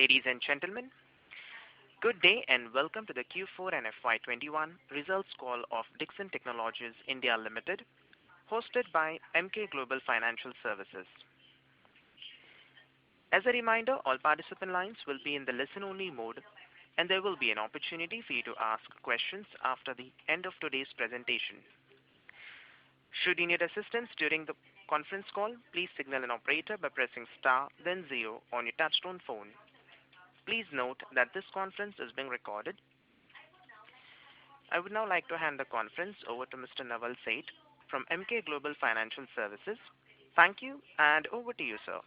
Ladies and gentlemen, good day and welcome to the Q4 and FY21 results call of Dixon Technologies India Limited, hosted by Emkay Global Financial Services. As a reminder, all participant lines will be in the listen-only mode, and there will be an opportunity for you to ask questions after the end of today's presentation. Should you need assistance during the conference call, please signal an operator by pressing star then 0 on your touchtone phone. Please note that this conference is being recorded. I would now like to hand the conference over to Mr. Naval Seth from Emkay Global Financial Services. Thank you, and over to you, sir.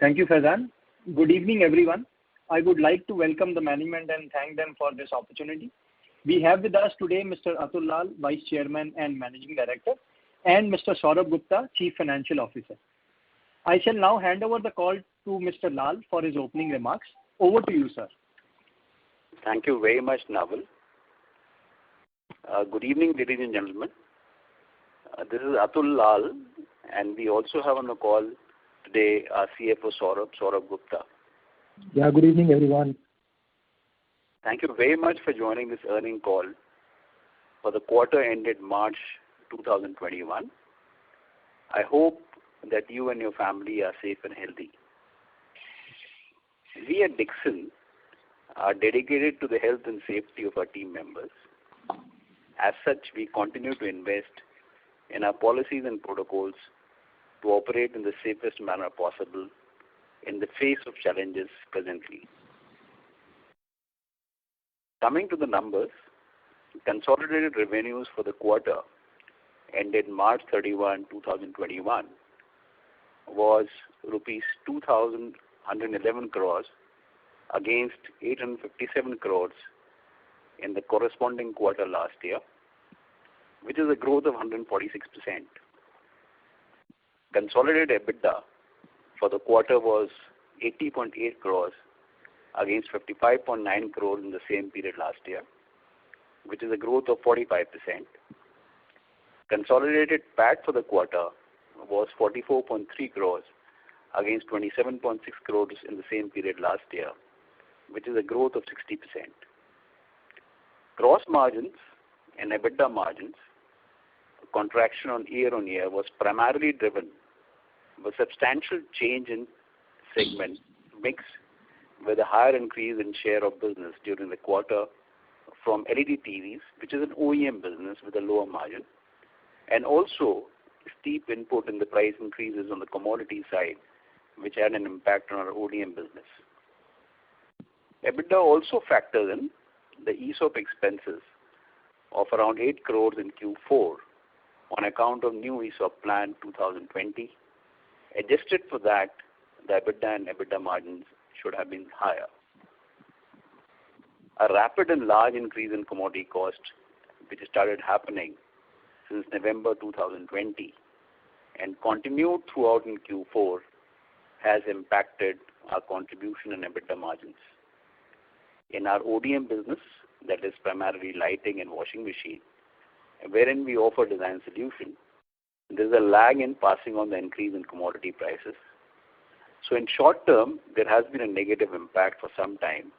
Thank you, Faizan. Good evening, everyone. I would like to welcome the management and thank them for this opportunity. We have with us today Mr. Atul Lal, Vice Chairman and Managing Director, and Mr. Saurabh Gupta, Chief Financial Officer. I shall now hand over the call to Mr. Lal for his opening remarks. Over to you, sir. Thank you very much, Naval. Good evening, ladies and gentlemen. This is Atul Lal, and we also have on the call today our CFO Saurabh Gupta. Yeah, good evening, everyone. Thank you very much for joining this earning call for the quarter ended March 2021. I hope that you and your family are safe and healthy. We at Dixon are dedicated to the health and safety of our team members. As such, we continue to invest in our policies and protocols to operate in the safest manner possible in the face of challenges presently. Coming to the numbers, consolidated revenues for the quarter ended March 31, 2021 was rupees 2,111 crores against 857 crores in the corresponding quarter last year, which is a growth of 146%. Consolidated EBITDA for the quarter was 80.8 crores against 55.9 crores in the same period last year, which is a growth of 45%. Consolidated PAT for the quarter was 44.3 crores against 27.6 crores in the same period last year, which is a growth of 60%. Gross margins and EBITDA margins contraction on year was primarily driven by substantial change in segment mix with a higher increase in share of business during the quarter from LED TVs, which is an OEM business with a lower margin, and also steep input in the price increases on the commodity side, which had an impact on our ODM business. EBITDA also factors in the ESOP expenses of around 8 crores in Q4 on account of new ESOP plan 2020. Adjusted for that, the EBITDA and EBITDA margins should have been higher. A rapid and large increase in commodity cost, which started happening since November 2020 and continued throughout in Q4, has impacted our contribution and EBITDA margins. In our ODM business, that is primarily lighting and washing machine, wherein we offer design solution, there is a lag in passing on the increase in commodity prices. So in short term, there has been a negative impact for some time,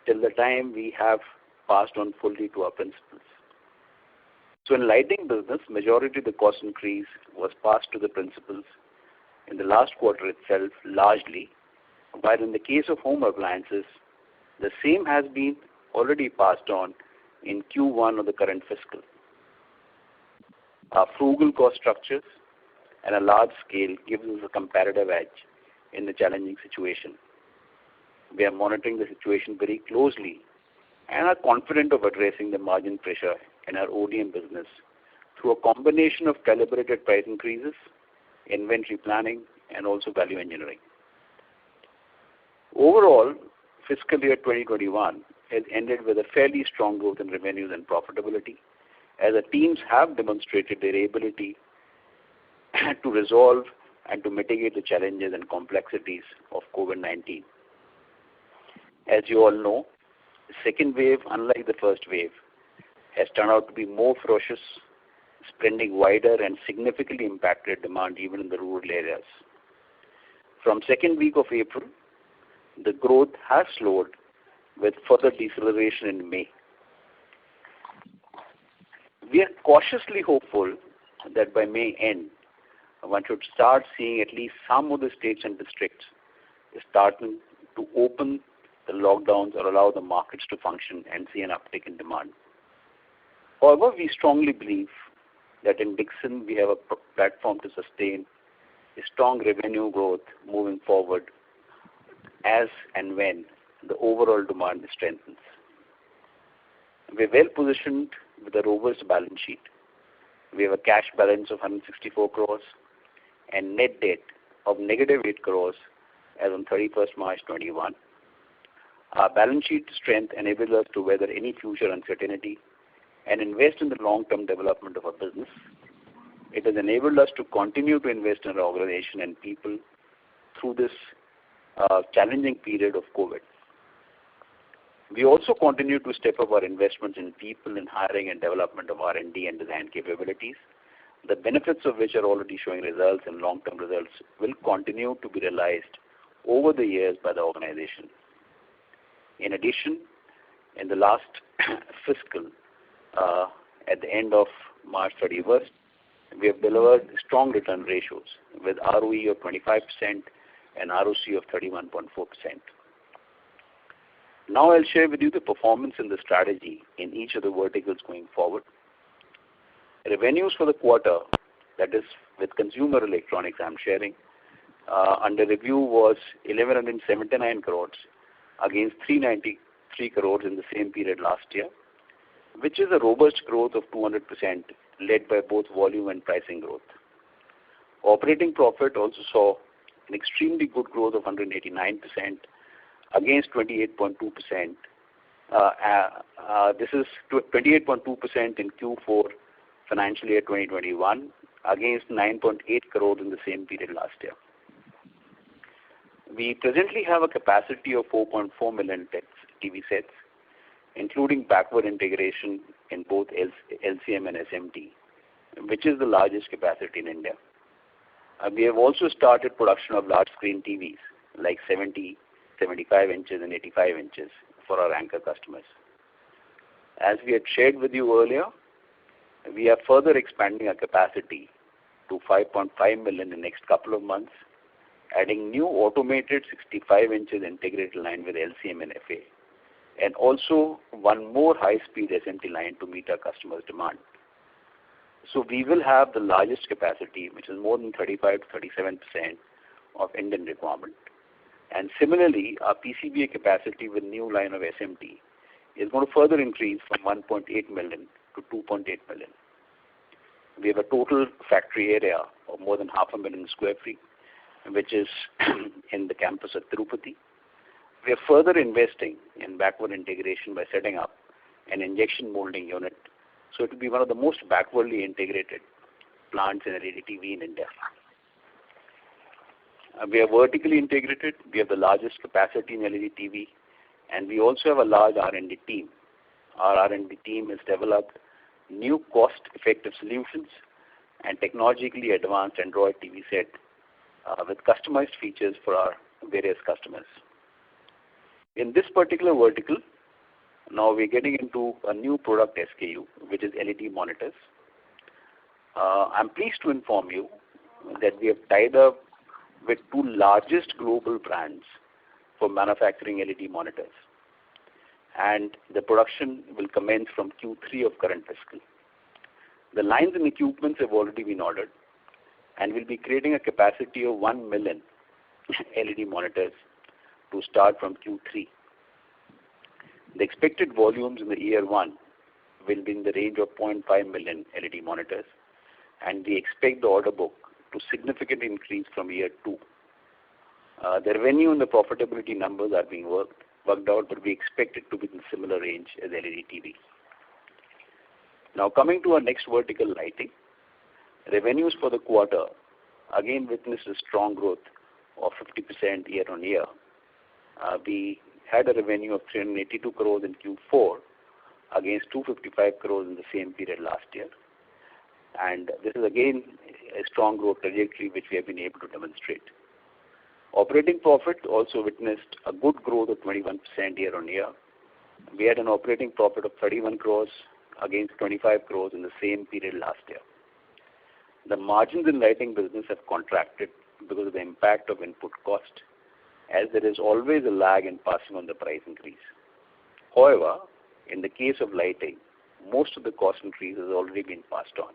till the time we have passed on fully to our principals. So in lighting business, majority of the cost increase was passed to the principals in the last quarter itself largely, while in the case of home appliances, the same has been already passed on in Q1 of the current fiscal. Our frugal cost structures and a large scale gives us a comparative edge in the challenging situation. We are monitoring the situation very closely and are confident of addressing the margin pressure in our ODM business through a combination of calibrated price increases, inventory planning, and also value engineering. Overall, fiscal year 2021 has ended with a fairly strong growth in revenues and profitability, as the teams have demonstrated their ability to resolve and to mitigate the challenges and complexities of COVID-19. As you all know, the second wave, unlike the first wave, has turned out to be more ferocious, spreading wider and significantly impacted demand even in the rural areas. From second week of April, the growth has slowed with further deceleration in May. We are cautiously hopeful that by May end, one should start seeing at least some of the states and districts starting to open the lockdowns or allow the markets to function and see an uptick in demand. However, we strongly believe that in Dixon we have a platform to sustain a strong revenue growth moving forward as and when the overall demand strengthens. We are well positioned with a robust balance sheet. We have a cash balance of 164 crores and net debt of negative 8 crores as on 31st March 21. Our balance sheet strength enables us to weather any future uncertainty and invest in the long-term development of our business. It has enabled us to continue to invest in our organization and people through this challenging period of COVID. We also continue to step up our investments in people in hiring and development of R&D and design capabilities, the benefits of which are already showing results, and long-term results will continue to be realized over the years by the organization. In addition, in the last fiscal, at the end of March 31st, we have delivered strong return ratios with ROE of 25% and ROC of 31.4%. Now I'll share with you the performance and the strategy in each of the verticals going forward. Revenues for the quarter, that is with consumer electronics I'm sharing, under review was 1179 crores against 393 crores in the same period last year, which is a robust growth of 200% led by both volume and pricing growth. Operating profit also saw an extremely good growth of 189% against 28.2%. This is 28.2% in Q4 financial year 2021 against 9.8 crores in the same period last year. We presently have a capacity of 4.4 million TV sets, including backward integration in both LCM and SMT, which is the largest capacity in India. We have also started production of large screen TVs like 70, 75 inches and 85 inches for our anchor customers. As we had shared with you earlier, we are further expanding our capacity to 5.5 million in the next couple of months, adding new automated 65 inches integrated line with LCM and FA, and also one more high-speed SMT line to meet our customers' demand. So we will have the largest capacity, which is more than 35 to 37% of Indian requirement. And similarly, our PCBA capacity with new line of SMT is going to further increase from 1.8 million to 2.8 million. We have a total factory area of more than 500,000 square feet, which is in the campus of Tirupati. We are further investing in backward integration by setting up an injection molding unit. So it will be one of the most backwardly integrated plants in LED TV in India. We are vertically integrated. We have the largest capacity in LED TV, and we also have a large R&D team. Our R&D team has developed new cost-effective solutions and technologically advanced Android TV set with customized features for our various customers. In this particular vertical, now we're getting into a new product SKU, which is LED monitors. I'm pleased to inform you that we have tied up with two largest global brands for manufacturing LED monitors. And the production will commence from Q3 of current fiscal. The lines and equipments have already been ordered, and we'll be creating a capacity of 1 million LED monitors to start from Q3. The expected volumes in the year one will be in the range of 0.5 million LED monitors, and we expect the order book to significantly increase from year two. The revenue and the profitability numbers are being worked out, but we expect it to be in similar range as LED TV. Now coming to our next vertical, lighting. Revenues for the quarter again witnessed a strong growth of 50% year on year. We had a revenue of 382 crores in Q4 against 255 crores in the same period last year. And this is again a strong growth trajectory which we have been able to demonstrate. Operating profit also witnessed a good growth of 21% year-on-year. We had an operating profit of 31 crores against 25 crores in the same period last year. The margins in lighting business have contracted because of the impact of input cost, as there is always a lag in passing on the price increase. However, in the case of lighting, most of the cost increase has already been passed on.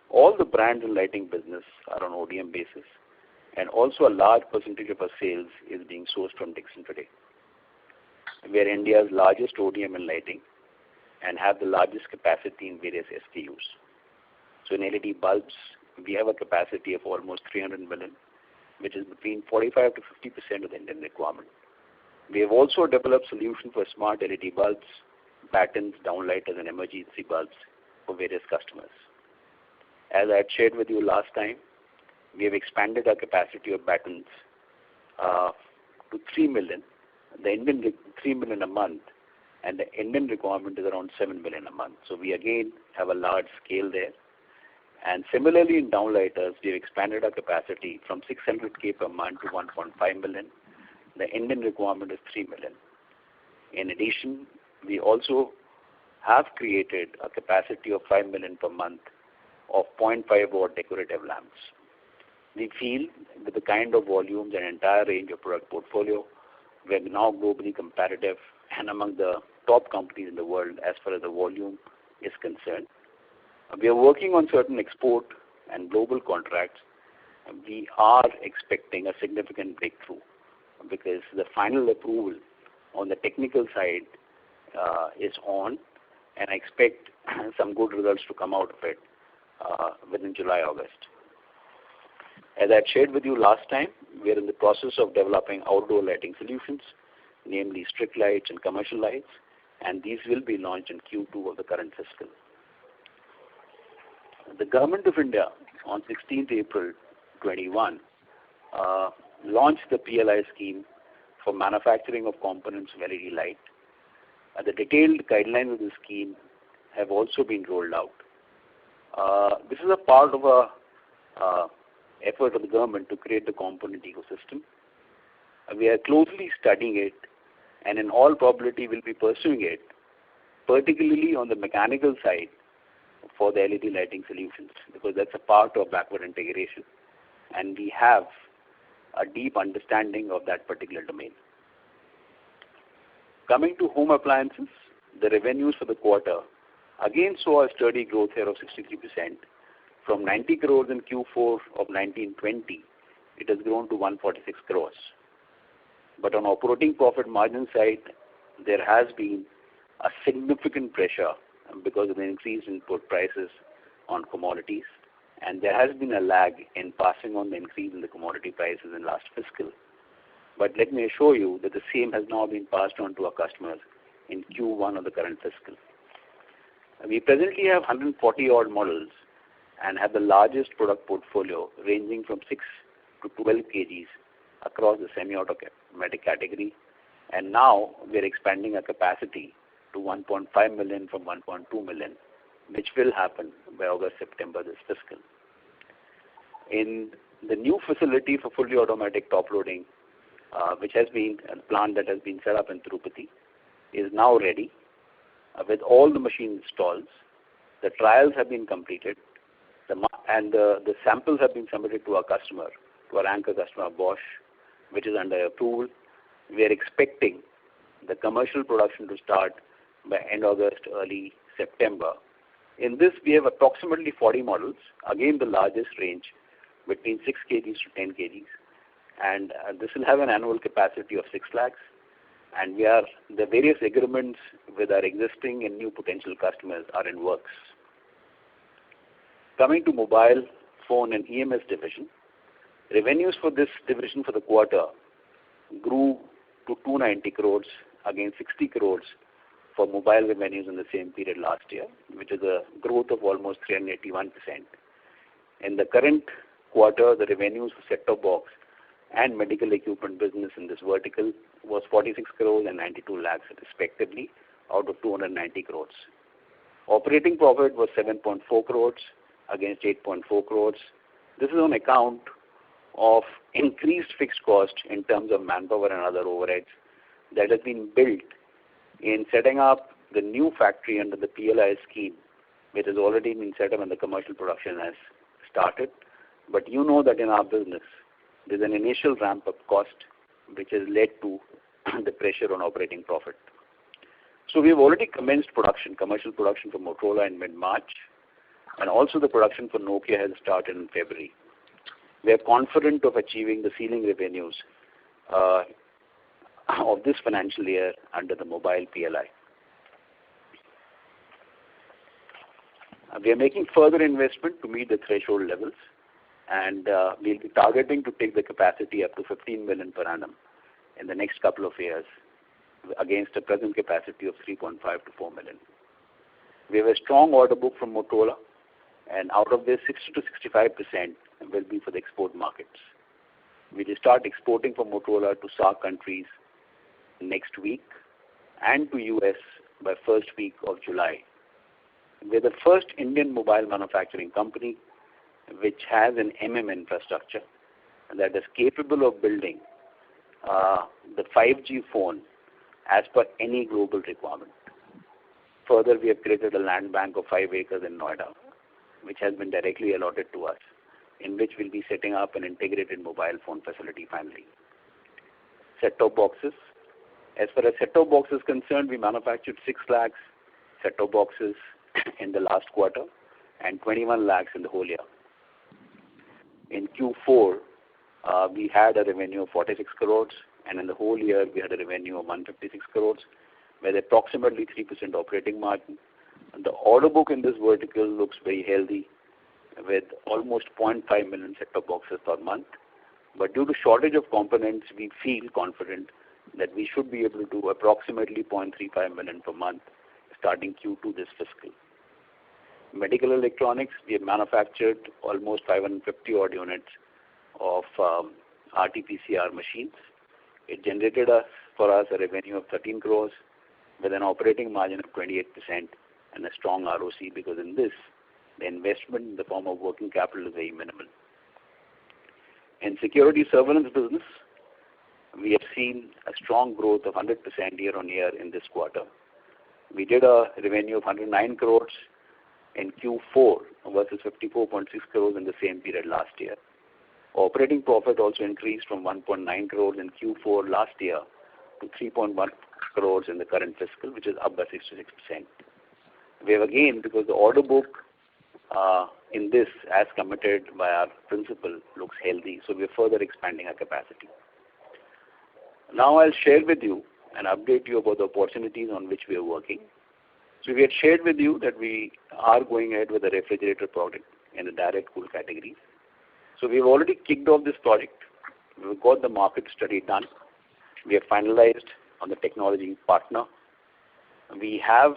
All the brands in lighting business are on ODM basis, and also a large percentage of our sales is being sourced from Dixon today. We are India's largest ODM in lighting and have the largest capacity in various SKUs. So in LED bulbs, we have a capacity of almost 300 million, which is between 45 to 50% of the Indian requirement. We have also developed solutions for smart LED bulbs, battens, downlighters, and emergency bulbs for various customers. As I had shared with you last time, we have expanded our capacity of battens to 3 million, the Indian 3 million a month, and the Indian requirement is around 7 million a month. So we again have a large scale there. And similarly in downlighters, we have expanded our capacity from 600K per month to 1.5 million. The Indian requirement is 3 million. In addition, we also have created a capacity of 5 million per month of 0.5 watt decorative lamps. We feel with the kind of volumes and entire range of product portfolio, we are now globally competitive and among the top companies in the world as far as the volume is concerned. We are working on certain export and global contracts. We are expecting a significant breakthrough because the final approval on the technical side is on, and I expect some good results to come out of it within July, August. As I had shared with you last time, we are in the process of developing outdoor lighting solutions, namely street lights and commercial lights, and these will be launched in Q2 of the current fiscal. The Government of India on 16th April 21 launched the PLI scheme for manufacturing of components of LED light. The detailed guidelines of the scheme have also been rolled out. This is a part of a effort of the government to create the component ecosystem. We are closely studying it, and in all probability will be pursuing it, particularly on the mechanical side for the LED lighting solutions, because that's a part of backward integration, and we have a deep understanding of that particular domain. Coming to home appliances, the revenues for the quarter again saw a sturdy growth here of 63%. From 90 crores in Q4 of 1920, it has grown to 146 crores. But on operating profit margin side, there has been a significant pressure because of the increase in input prices on commodities, and there has been a lag in passing on the increase in the commodity prices in last fiscal. But let me assure you that the same has now been passed on to our customers in Q1 of the current fiscal. We presently have 140 odd models and have the largest product portfolio ranging from 6 to 12 kgs across the semi-automatic category, and now we are expanding our capacity to 1.5 million from 1.2 million, which will happen by August, September this fiscal. In the new facility for fully automatic top loading, which has been a plant that has been set up in Tirupati, is now ready with all the machine installs. The trials have been completed, and the samples have been submitted to our customer, to our anchor customer Bosch, which is under approval. We are expecting the commercial production to start by end August, early September. In this, we have approximately 40 models, again the largest range between 6 kgs to 10 kgs, and this will have an annual capacity of 6 lakhs. And the various agreements with our existing and new potential customers are in works. Coming to mobile, phone and EMS division, revenues for this division for the quarter grew to 290 crores against 60 crores for mobile revenues in the same period last year, which is a growth of almost 381%. In the current quarter, the revenues for set-top box and medical equipment business in this vertical was 46 crores and 92 lakhs respectively out of 290 crores. Operating profit was 7.4 crores against 8.4 crores. This is on account of increased fixed cost in terms of manpower and other overheads that has been built in setting up the new factory under the PLI scheme, which has already been set up and the commercial production has started. But you know that in our business, there's an initial ramp-up cost which has led to the pressure on operating profit. So we've already commenced production, commercial production for Motorola in mid-March, and also the production for Nokia has started in February. We are confident of achieving the ceiling revenues of this financial year under the mobile PLI. We are making further investment to meet the threshold levels, and we'll be targeting to take the capacity up to 15 million per annum in the next couple of years against a present capacity of 3.5 to 4 million. We have a strong order book from Motorola, and out of this, 60 to 65% will be for the export markets. We will start exporting from Motorola to SAARC countries next week and to US by first week of July. We're the first Indian mobile manufacturing company which has an infrastructure that is capable of building the 5G phone as per any global requirement. Further, we have created a land bank of 5 acres in Noida, which has been directly allotted to us, in which we'll be setting up an integrated mobile phone facility finally. Set-top boxes. As far as set-top boxes concerned, we manufactured 6 lakhs set-top boxes in the last quarter and 21 lakhs in the whole year. In Q4, we had a revenue of 46 crores, and in the whole year, we had a revenue of 156 crores, with approximately 3% operating margin. And the order book in this vertical looks very healthy, with almost 0.5 million set-top boxes per month. But due to shortage of components, we feel confident that we should be able to do approximately 0.35 million per month starting Q2 this fiscal. Medical electronics, we have manufactured almost 550 odd units of RT-PCR machines. It generated for us a revenue of 13 crores with an operating margin of 28% and a strong ROC, because in this, the investment in the form of working capital is very minimal. In security surveillance business, we have seen a strong growth of 100% year on year in this quarter. We did a revenue of 109 crores in Q4 versus 54.6 crores in the same period last year. Operating profit also increased from 1.9 crores in Q4 last year to 3.1 crores in the current fiscal, which is up by 66%. We have again, because the order book in this, as committed by our principal, looks healthy, so we are further expanding our capacity. Now I'll share with you and update you about the opportunities on which we are working. So we had shared with you that we are going ahead with a refrigerator product in the direct cool category. So we've already kicked off this project. We've got the market study done. We have finalized on the technology partner. We have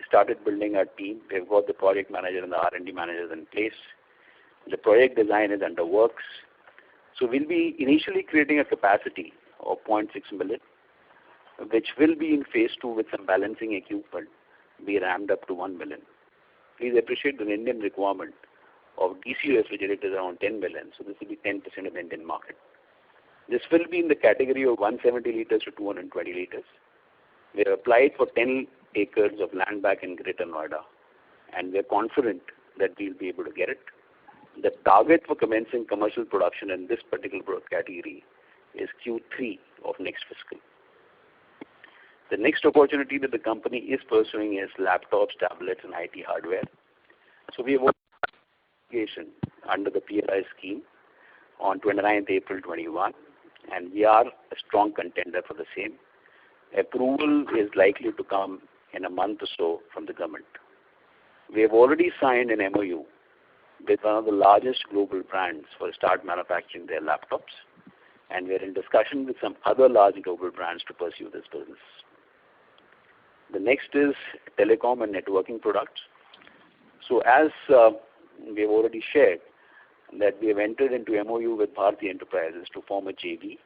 started building our team. We've got the project manager and the R&D managers in place. The project design is under works. So we'll be initially creating a capacity of 0.6 million, which will be in phase 2 with some balancing equipment, be ramped up to 1 million. Please appreciate the Indian requirement of DC refrigerators around 10 million, so this will be 10% of the Indian market. This will be in the category of 170 liters to 220 liters. We have applied for 10 acres of land back in Greater Noida, and we are confident that we'll be able to get it. The target for commencing commercial production in this particular product category is Q3 of next fiscal. The next opportunity that the company is pursuing is laptops, tablets, and IT hardware. So we have application under the PLI scheme on 29th April 21, and we are a strong contender for the same. Approval is likely to come in a month or so from the government. We have already signed an MOU with one of the largest global brands for start manufacturing their laptops, and we are in discussion with some other large global brands to pursue this business. The next is telecom and networking products. So as we have already shared, that we have entered into MOU with Bharti Enterprises to form a JV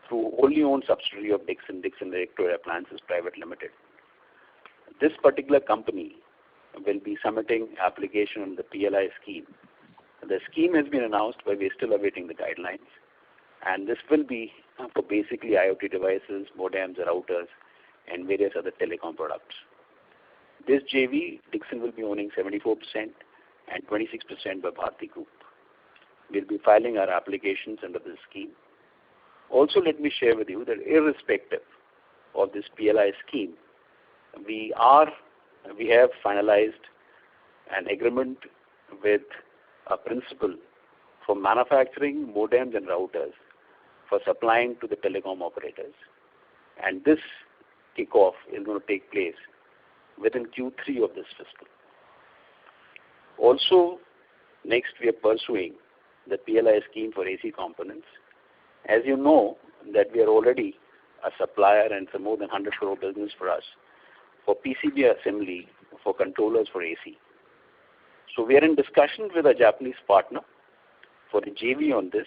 through wholly owned subsidiary of Dixon Electro Appliances Private Limited. This particular company will be submitting application on the PLI scheme The scheme has been announced, but we're still awaiting the guidelines. And this will be for basically IoT devices, modems, routers, and various other telecom products. This JV, Dixon will be owning 74% and 26% by Bharti Group. We'll be filing our applications under this scheme. Also, let me share with you that irrespective of this PLI scheme, we have finalized an agreement with a principal for manufacturing modems and routers for supplying to the telecom operators. And this kickoff is going to take place within Q3 of this fiscal. Also, next we are pursuing the PLI scheme for AC components. As you know, that we are already a supplier and it's a more than 100 crore business for us for PCB assembly for controllers for AC. So we are in discussions with a Japanese partner for a JV on this,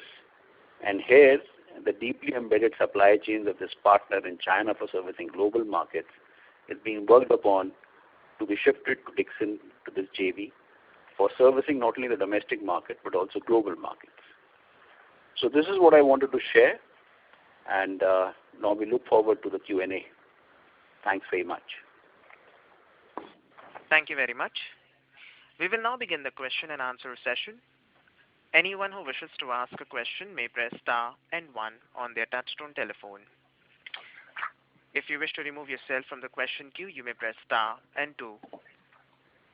and here the deeply embedded supply chains of this partner in China for servicing global markets is being worked upon to be shifted to Dixon to this JV for servicing not only the domestic market but also global markets. So this is what I wanted to share, and now we look forward to the Q&A. Thanks very much. Thank you very much. We will now begin the question and answer session. Anyone who wishes to ask a question may press star and 1 on their touchtone telephone. If you wish to remove yourself from the question queue, you may press star and 2.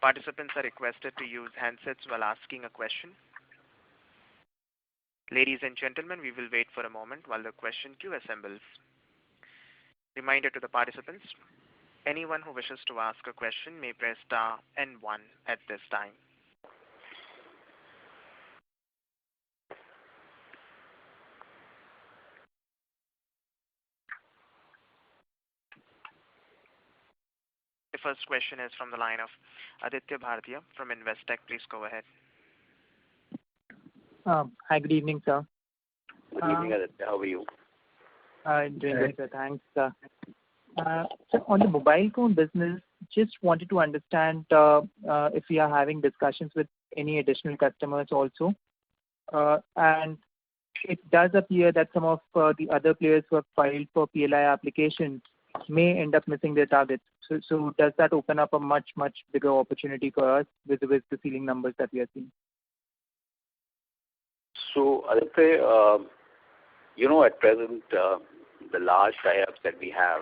Participants are requested to use handsets while asking a question. Ladies and gentlemen, we will wait for a moment while the question queue assembles. Reminder to the participants, anyone who wishes to ask a question may press star and 1 at this time. The first question is from the line of Aditya Bhartiya from Investec. Please go ahead. Hi, good evening, sir. Good evening, Aditya. How are you? Doing good, sir. Thanks. So on the mobile phone business, just wanted to understand if we are having discussions with any additional customers also. And it does appear that some of the other players who have filed for PLI applications may end up missing their targets. So does that open up a much bigger opportunity for us with the ceiling numbers that we are seeing? So, Aditya, at present, the large tie-ups that we have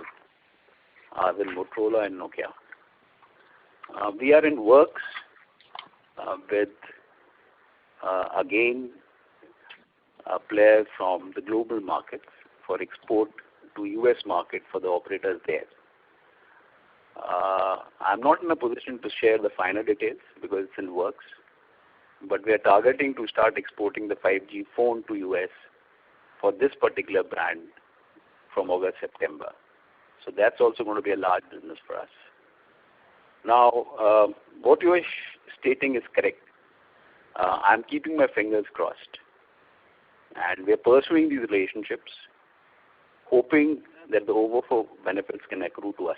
are with Motorola and Nokia. We are in works with, again, a player from the global markets for export to US market for the operators there. I'm not in a position to share the finer details because it's in works, but we are targeting to start exporting the 5G phone to US for this particular brand from August, September. So that's also going to be a large business for us. Now, what you are stating is correct. I'm keeping my fingers crossed. And we are pursuing these relationships, hoping that the overflow benefits can accrue to us.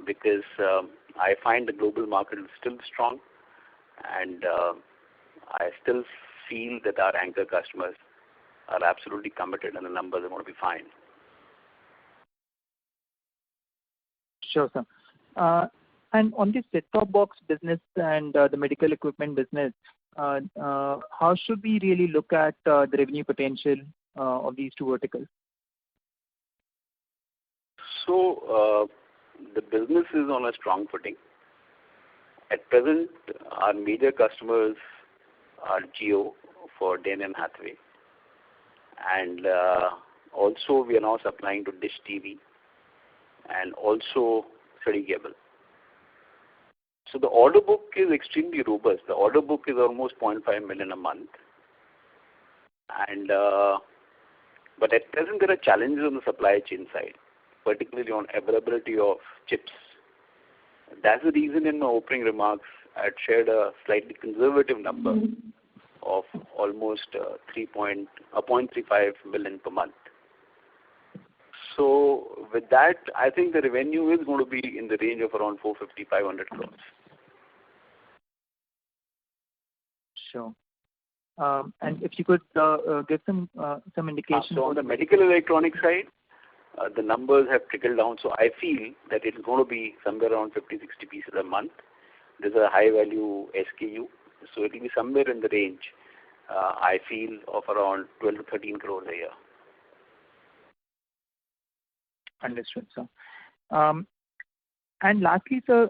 Because I find the global market is still strong, and I still feel that our anchor customers are absolutely committed and the numbers are going to be fine. Sure, sir. And on the set-top box business and the medical equipment business, how should we really look at the revenue potential of these two verticals? So, the business is on a strong footing. At present, our major customers are Jio for Dane and Hathaway. And also, we are now supplying to Dish TV and also City Cable. So the order book is extremely robust. The order book is almost 0.5 million a month. And but at present, there are challenges on the supply chain side, particularly on availability of chips. That's the reason in my opening remarks I had shared a slightly conservative number of almost 0.35 million per month. So with that, I think the revenue is going to be in the range of around 450-500 crores. Sure. And if you could give some indication. So on the medical electronic side, the numbers have trickled down. So I feel that it's going to be somewhere around 50, 60 pieces a month. This is a high value SKU. So it will be somewhere in the range, I feel, of around 12 to 13 crores a year. Understood, sir. And lastly, sir,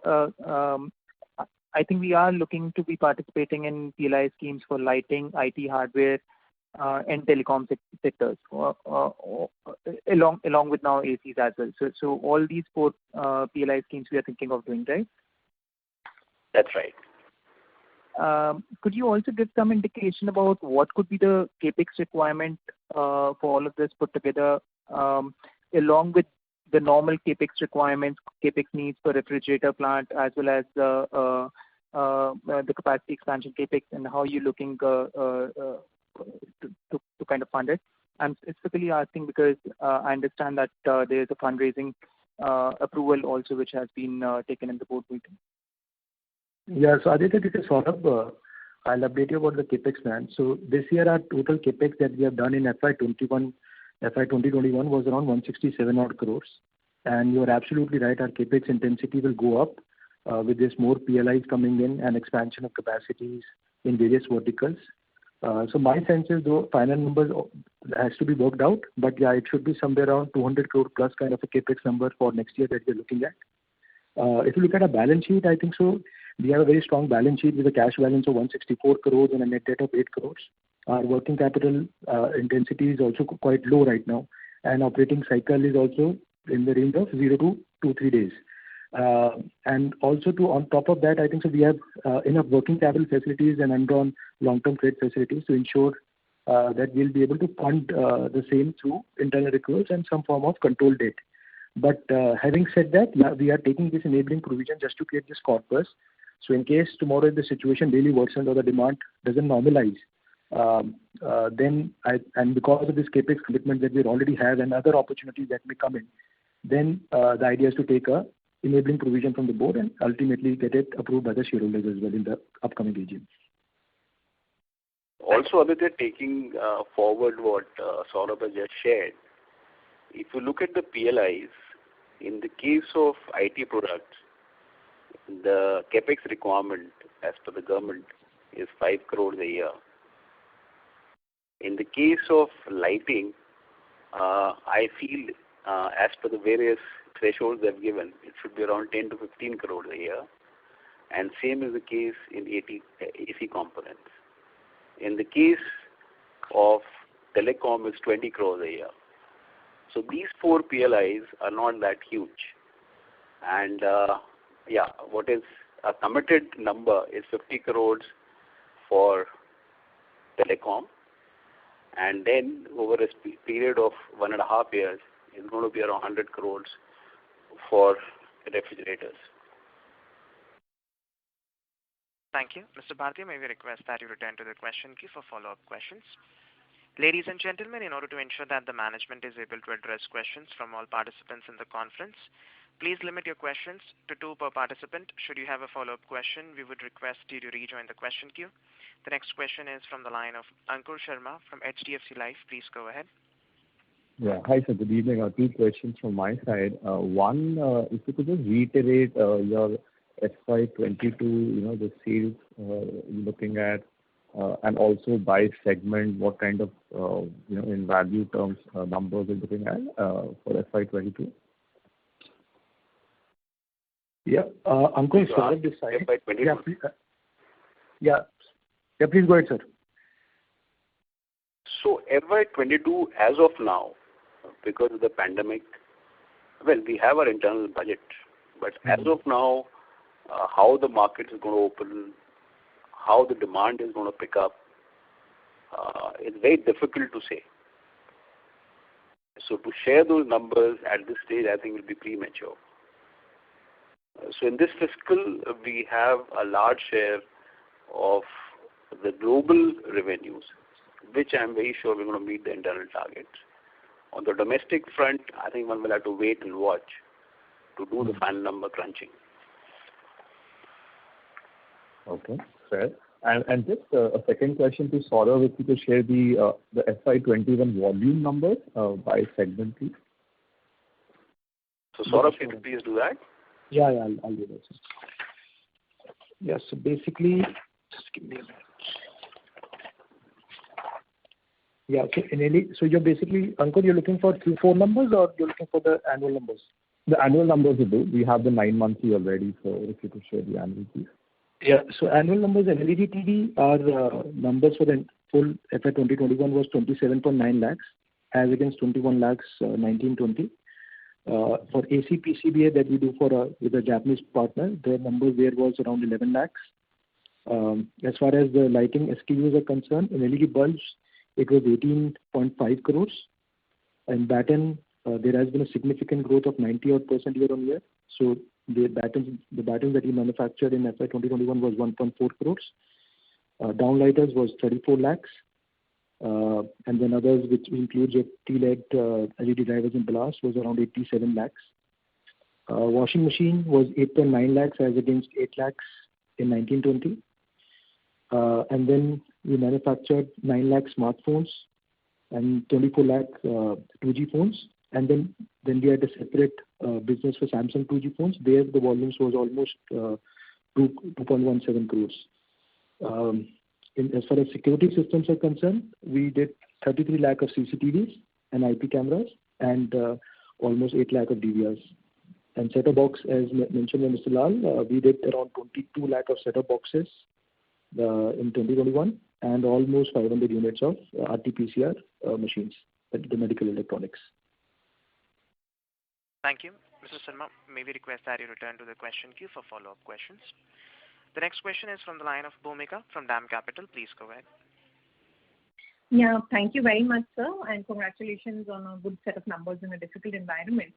I think we are looking to be participating in PLI schemes for lighting, IT hardware, and telecom sectors, along with now ACs as well. So all these four PLI schemes we are thinking of doing, right? That's right. Could you also give some indication about what could be the capex requirement for all of this put together, along with the normal capex requirements, capex needs for refrigerator plant, as well as the capacity expansion capex, and how you're looking to kind of fund it? I'm specifically asking because I understand that there is a fundraising approval also which has been taken in the board meeting. Yeah, so Aditya, this is Saurabh. I'll update you about the capex plan. So this year our total capex that we have done in FY21, FY 2021 was around 167 odd crores. And you are absolutely right, our capex intensity will go up with this more PLIs coming in and expansion of capacities in various verticals. So my sense is, though final numbers has to be worked out, but yeah, it should be somewhere around 200 crore plus kind of a capex number for next year that we're looking at. If you look at our balance sheet, I think so. We have a very strong balance sheet with a cash balance of 164 crores and a net debt of 8 crores. Our working capital intensity is also quite low right now, and operating cycle is also in the range of 0 to 2-3 days. And also on top of that, I think so we have enough working capital facilities and undrawn long-term credit facilities to ensure that we'll be able to fund the same through internal accruals and some form of controlled debt. But having said that, yeah, we are taking this enabling provision just to create this corpus. So in case tomorrow the situation really worsens or the demand doesn't normalize, then and because of this capex commitment that we already have and other opportunities that may come in, then the idea is to take a enabling provision from the board and ultimately get it approved by the shareholders as well in the upcoming AGM. Also, Aditya, taking forward what Saurabh has just shared, if you look at the PLIs, in the case of IT products, the capex requirement as per the government is 5 crores a year. In the case of lighting, I feel as per the various thresholds they've given, it should be around 10 to 15 crores a year. And same is the case in AC components. In the case of telecom, it's 20 crores a year. So these four PLIs are not that huge. And yeah, what is a committed number is 50 crores for telecom. And then over a period of 1.5 years, it's going to be around 100 crores for refrigerators. Thank you. Mr. Bharti, may we request that you return to the question queue for follow-up questions. Ladies and gentlemen, in order to ensure that the management is able to address questions from all participants in the conference, please limit your questions to 2 per participant. Should you have a follow-up question, we would request you to rejoin the question queue. The next question is from the line of Ankur Sharma from HDFC Life. Please go ahead. Yeah. Hi, sir. Good evening. 2 questions from my side. One, if you could just reiterate your FY22, the sales you're looking at, and also by segment, what kind of, in value terms, numbers you're looking at for FY22? Yeah, Ankur, Saurabh this side. FY22. Yeah, please go ahead, sir. So FY22, as of now, because of the pandemic, well, we have our internal budget, but as of now, how the market is going to open, how the demand is going to pick up, it's very difficult to say. So to share those numbers at this stage, I think will be premature. So in this fiscal, we have a large share of the global revenues, which I'm very sure we're going to meet the internal targets. On the domestic front, I think one will have to wait and watch to do the final number crunching. Okay, fair. And just a second question to Saurav, if you could share the FY21 volume numbers by segment, please. So Saurabh, can you please do that? Yeah, I'll do that. Yeah, so basically, just give me a minute. Yeah, so you're basically, Ankur, you're looking for Q4 numbers or you're looking for the annual numbers? The annual numbers will do. We have the 9 monthly already, so if you could share the annual, please. Yeah, so annual numbers in LED TV are numbers for the full FY 2021 was 27.9 lakhs as against 21 lakhs 1920. For AC PCBA that we do for with a Japanese partner, their number there was around 11 lakhs. As far as the lighting SKUs are concerned, in LED bulbs, it was 18.5 crores. And batten, there has been a significant growth of 90% year on year. So the battens that we manufactured in FY 2021 was 1.4 crores. Downlighters was 34 lakhs. And then others, which includes a T-LED LED drivers and glass, was around 87 lakhs. Washing machine was 8.9 lakhs as against 8 lakhs in 1920. And then we manufactured 9 lakh smartphones and 24 lakh 2G phones. And then we had a separate business for Samsung 2G phones. There the volumes was almost 2.17 crores. As far as security systems are concerned, we did 33 lakh of CCTVs and IP cameras and almost 8 lakh of DVRs. And set-top box, as mentioned by Mr. Lal, we did around 22 lakh of set-top boxes in 2021 and almost 500 units of RT-PCR machines, the medical electronics. Thank you. Mr. Sharma, may we request that you return to the question queue for follow-up questions. The next question is from the line of Bhumika from DAM Capital. Please go ahead. Yeah, thank you very much, sir, and congratulations on a good set of numbers in a difficult environment.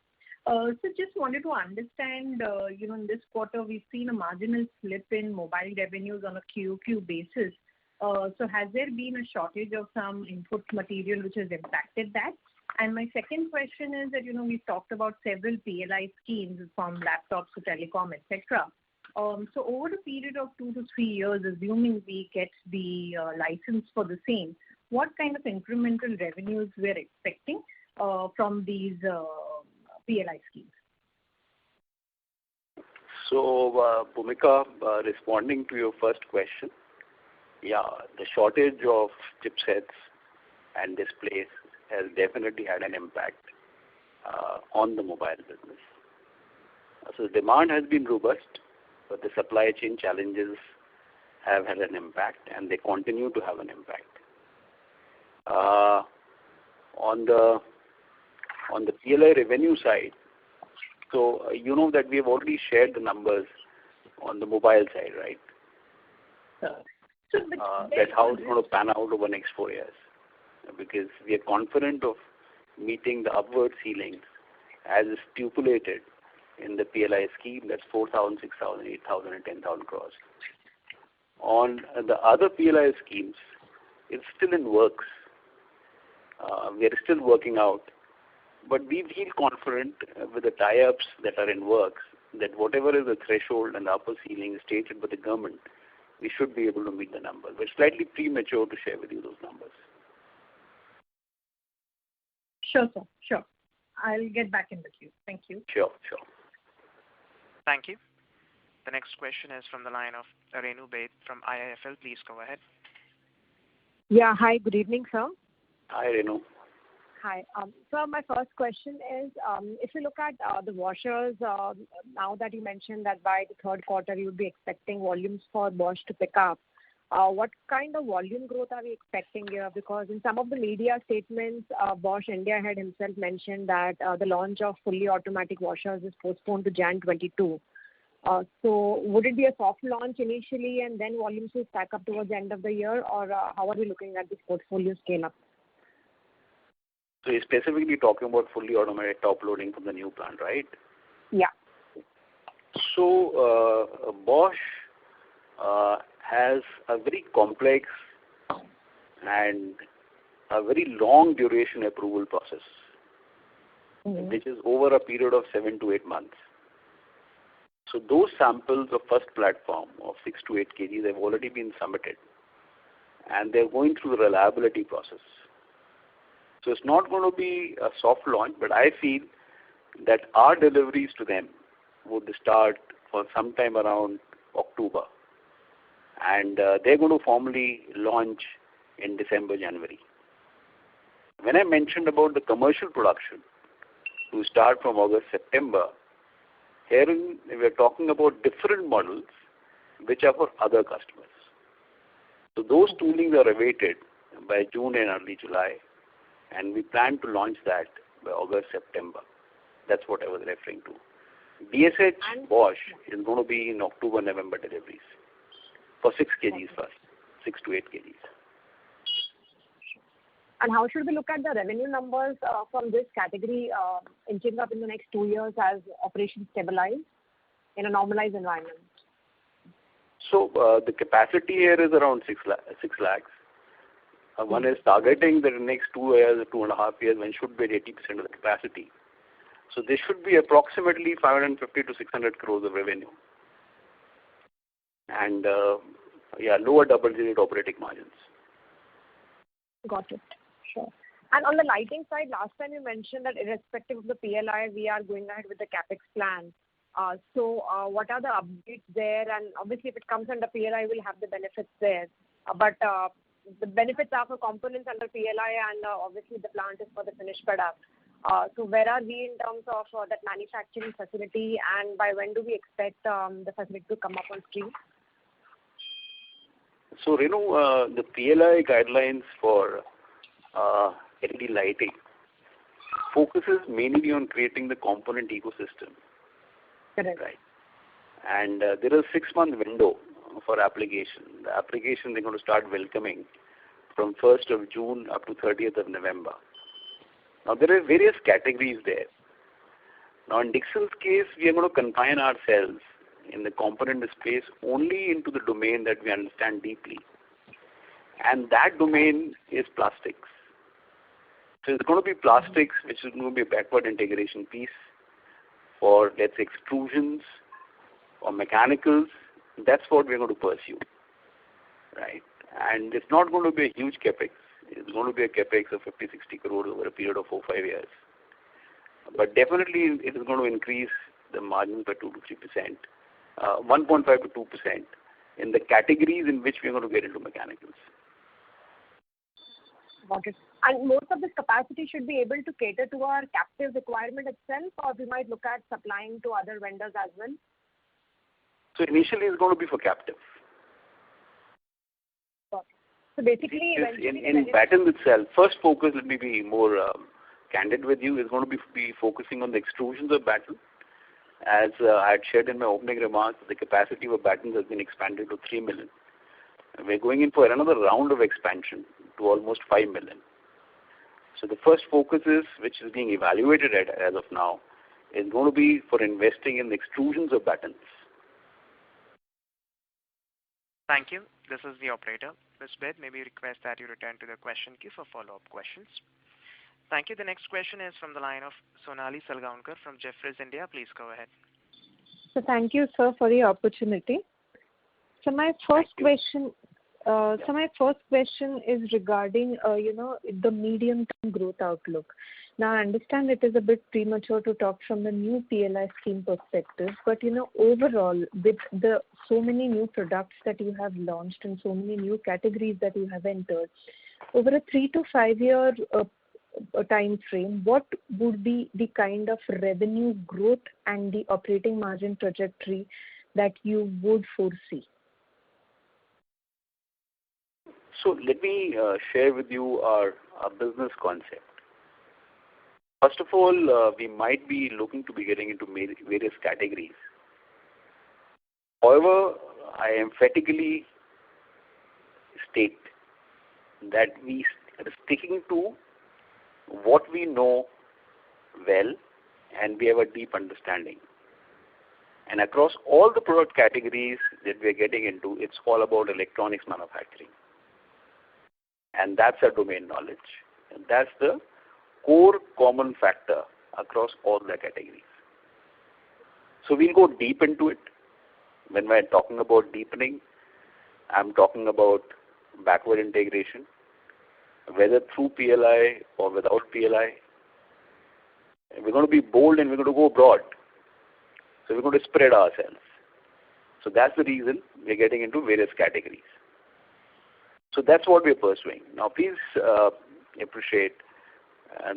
So just wanted to understand, in this quarter we've seen a marginal slip in mobile revenues on a QOQ basis. So has there been a shortage of some input material which has impacted that? And my second question is that, we've talked about several PLI schemes from laptops to telecom, etc. So over a period of 2 to 3 years, assuming we get the license for the same, what kind of incremental revenues we're expecting from these PLI schemes? So, Bhumika, responding to your first question, yeah, the shortage of chipsets and displays has definitely had an impact on the mobile business. So the demand has been robust, but the supply chain challenges have had an impact, and they continue to have an impact. On the PLI revenue side, so you know that we have already shared the numbers on the mobile side, right? That's how it's going to pan out over the next 4 years, because we are confident of meeting the upward ceilings as stipulated in the PLI scheme. That's 4,000, 6,000, 8,000 and 10,000 crores. On the other PLI schemes, it's still in works. We are still working out, but we feel confident with the tie-ups that are in works that whatever is the threshold and the upper ceiling stated by the government, we should be able to meet the numbers. But it's slightly premature to share with you those numbers. Sure, sir. Sure. I'll get back in the queue. Thank you. Sure. Thank you. The next question is from the line of Renu Baid from IIFL. Please go ahead. Yeah, hi, good evening, sir. Hi, Renu. Hi. So my first question is, if you look at the washers, now that you mentioned that by the third quarter you would be expecting volumes for Bosch to pick up, what kind of volume growth are we expecting here? Because in some of the media statements, Bosch India head himself mentioned that the launch of fully automatic washers is postponed to Jan 22. So would it be a soft launch initially and then volumes will stack up towards the end of the year, or how are we looking at this portfolio scale up? So you're specifically talking about fully automated top loading from the new plant, right? Yeah. So Bosch has a very complex and a very long duration approval process, which is over a period of 7 to 8 months. So those samples of first platform of 6 to 8 kgs have already been submitted, and they're going through the reliability process. So it's not going to be a soft launch, but I feel that our deliveries to them would start for sometime around October, and they're going to formally launch in December, January. When I mentioned about the commercial production to start from August, September, here we are talking about different models which are for other customers. So those toolings are awaited by June and early July, and we plan to launch that by August, September. That's what I was referring to. DSH Bosch is going to be in October, November deliveries for 6 kgs first, 6 to 8 kgs. And how should we look at the revenue numbers from this category inching up in the next 2 years as operations stabilize in a normalized environment? So the capacity here is around 6 lakhs. One is targeting that in the next 2 years, 2.5 years, one should be at 80% of the capacity. So this should be approximately 550 to 600 crores of revenue. And lower double-digit operating margins. Got it. Sure. And on the lighting side, last time you mentioned that irrespective of the PLI, we are going ahead with the capex plan. So what are the updates there? And obviously, if it comes under PLI, we'll have the benefits there. But the benefits are for components under PLI, and obviously the plant is for the finished product. So where are we in terms of that manufacturing facility, and by when do we expect the facility to come up on stream? So, the PLI guidelines for LED lighting focuses mainly on creating the component ecosystem. Correct. Right. And there is a 6-month window for application. The application they're going to start welcoming from 1st of June up to 30th of November. Now, there are various categories there. Now, in Dixon's case, we are going to confine ourselves in the component space only into the domain that we understand deeply. And that domain is plastics. So it's going to be plastics, which is going to be a backward integration piece for, let's say, extrusions or mechanicals. That's what we're going to pursue, right? And it's not going to be a huge capex. It's going to be a capex of 50, 60 crores over a period of 4-5 years. But definitely it is going to increase the margins by 2 to 3%, 1.5 to 2% in the categories in which we're going to get into mechanicals. Got it. And most of this capacity should be able to cater to our captive requirement itself, or we might look at supplying to other vendors as well? So initially it's going to be for captive. Got it. So basically, in batten itself, first focus, let me be more candid with you, is going to be focusing on the extrusions of batten. As I had shared in my opening remarks, the capacity of battens has been expanded to 3 million. We're going in for another round of expansion to almost 5 million. So the first focus is, which is being evaluated as of now, is going to be for investing in the extrusions of battens. Thank you. This is the operator. Ms. Bed, may we request that you return to the question queue for follow-up questions. Thank you. The next question is from the line of Sonali Salgaonkar from Jefferies India. Please go ahead. So thank you, sir, for the opportunity. So my first question is regarding, the medium-term growth outlook. Now, I understand it is a bit premature to talk from the new PLI scheme perspective, but, overall, with the so many new products that you have launched and so many new categories that you have entered, over a 3 to 5 year time frame, what would be the kind of revenue growth and the operating margin trajectory that you would foresee? So let me share with you our business concept. First of all, we might be looking to be getting into various categories. However, I emphatically state that we are sticking to what we know well and we have a deep understanding. And across all the product categories that we are getting into, it's all about electronics manufacturing. And that's our domain knowledge. And that's the core common factor across all the categories. So we'll go deep into it. When we're talking about deepening, I'm talking about backward integration, whether through PLI or without PLI. We're going to be bold and we're going to go broad. So we're going to spread ourselves. So that's the reason we're getting into various categories. So that's what we're pursuing. Now please appreciate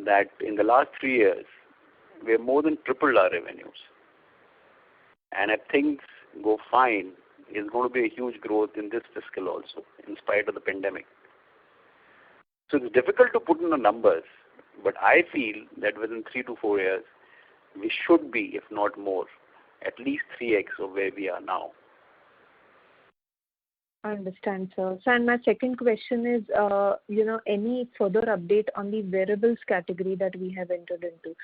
that in the last 3 years, we have more than tripled our revenues. And if things go fine, it's going to be a huge growth in this fiscal also, in spite of the pandemic. So it's difficult to put in the numbers, but I feel that within 3 to 4 years, we should be, if not more, at least 3x of where we are now. I understand, sir. So, and my second question is, any further update on the wearables category that we have entered into,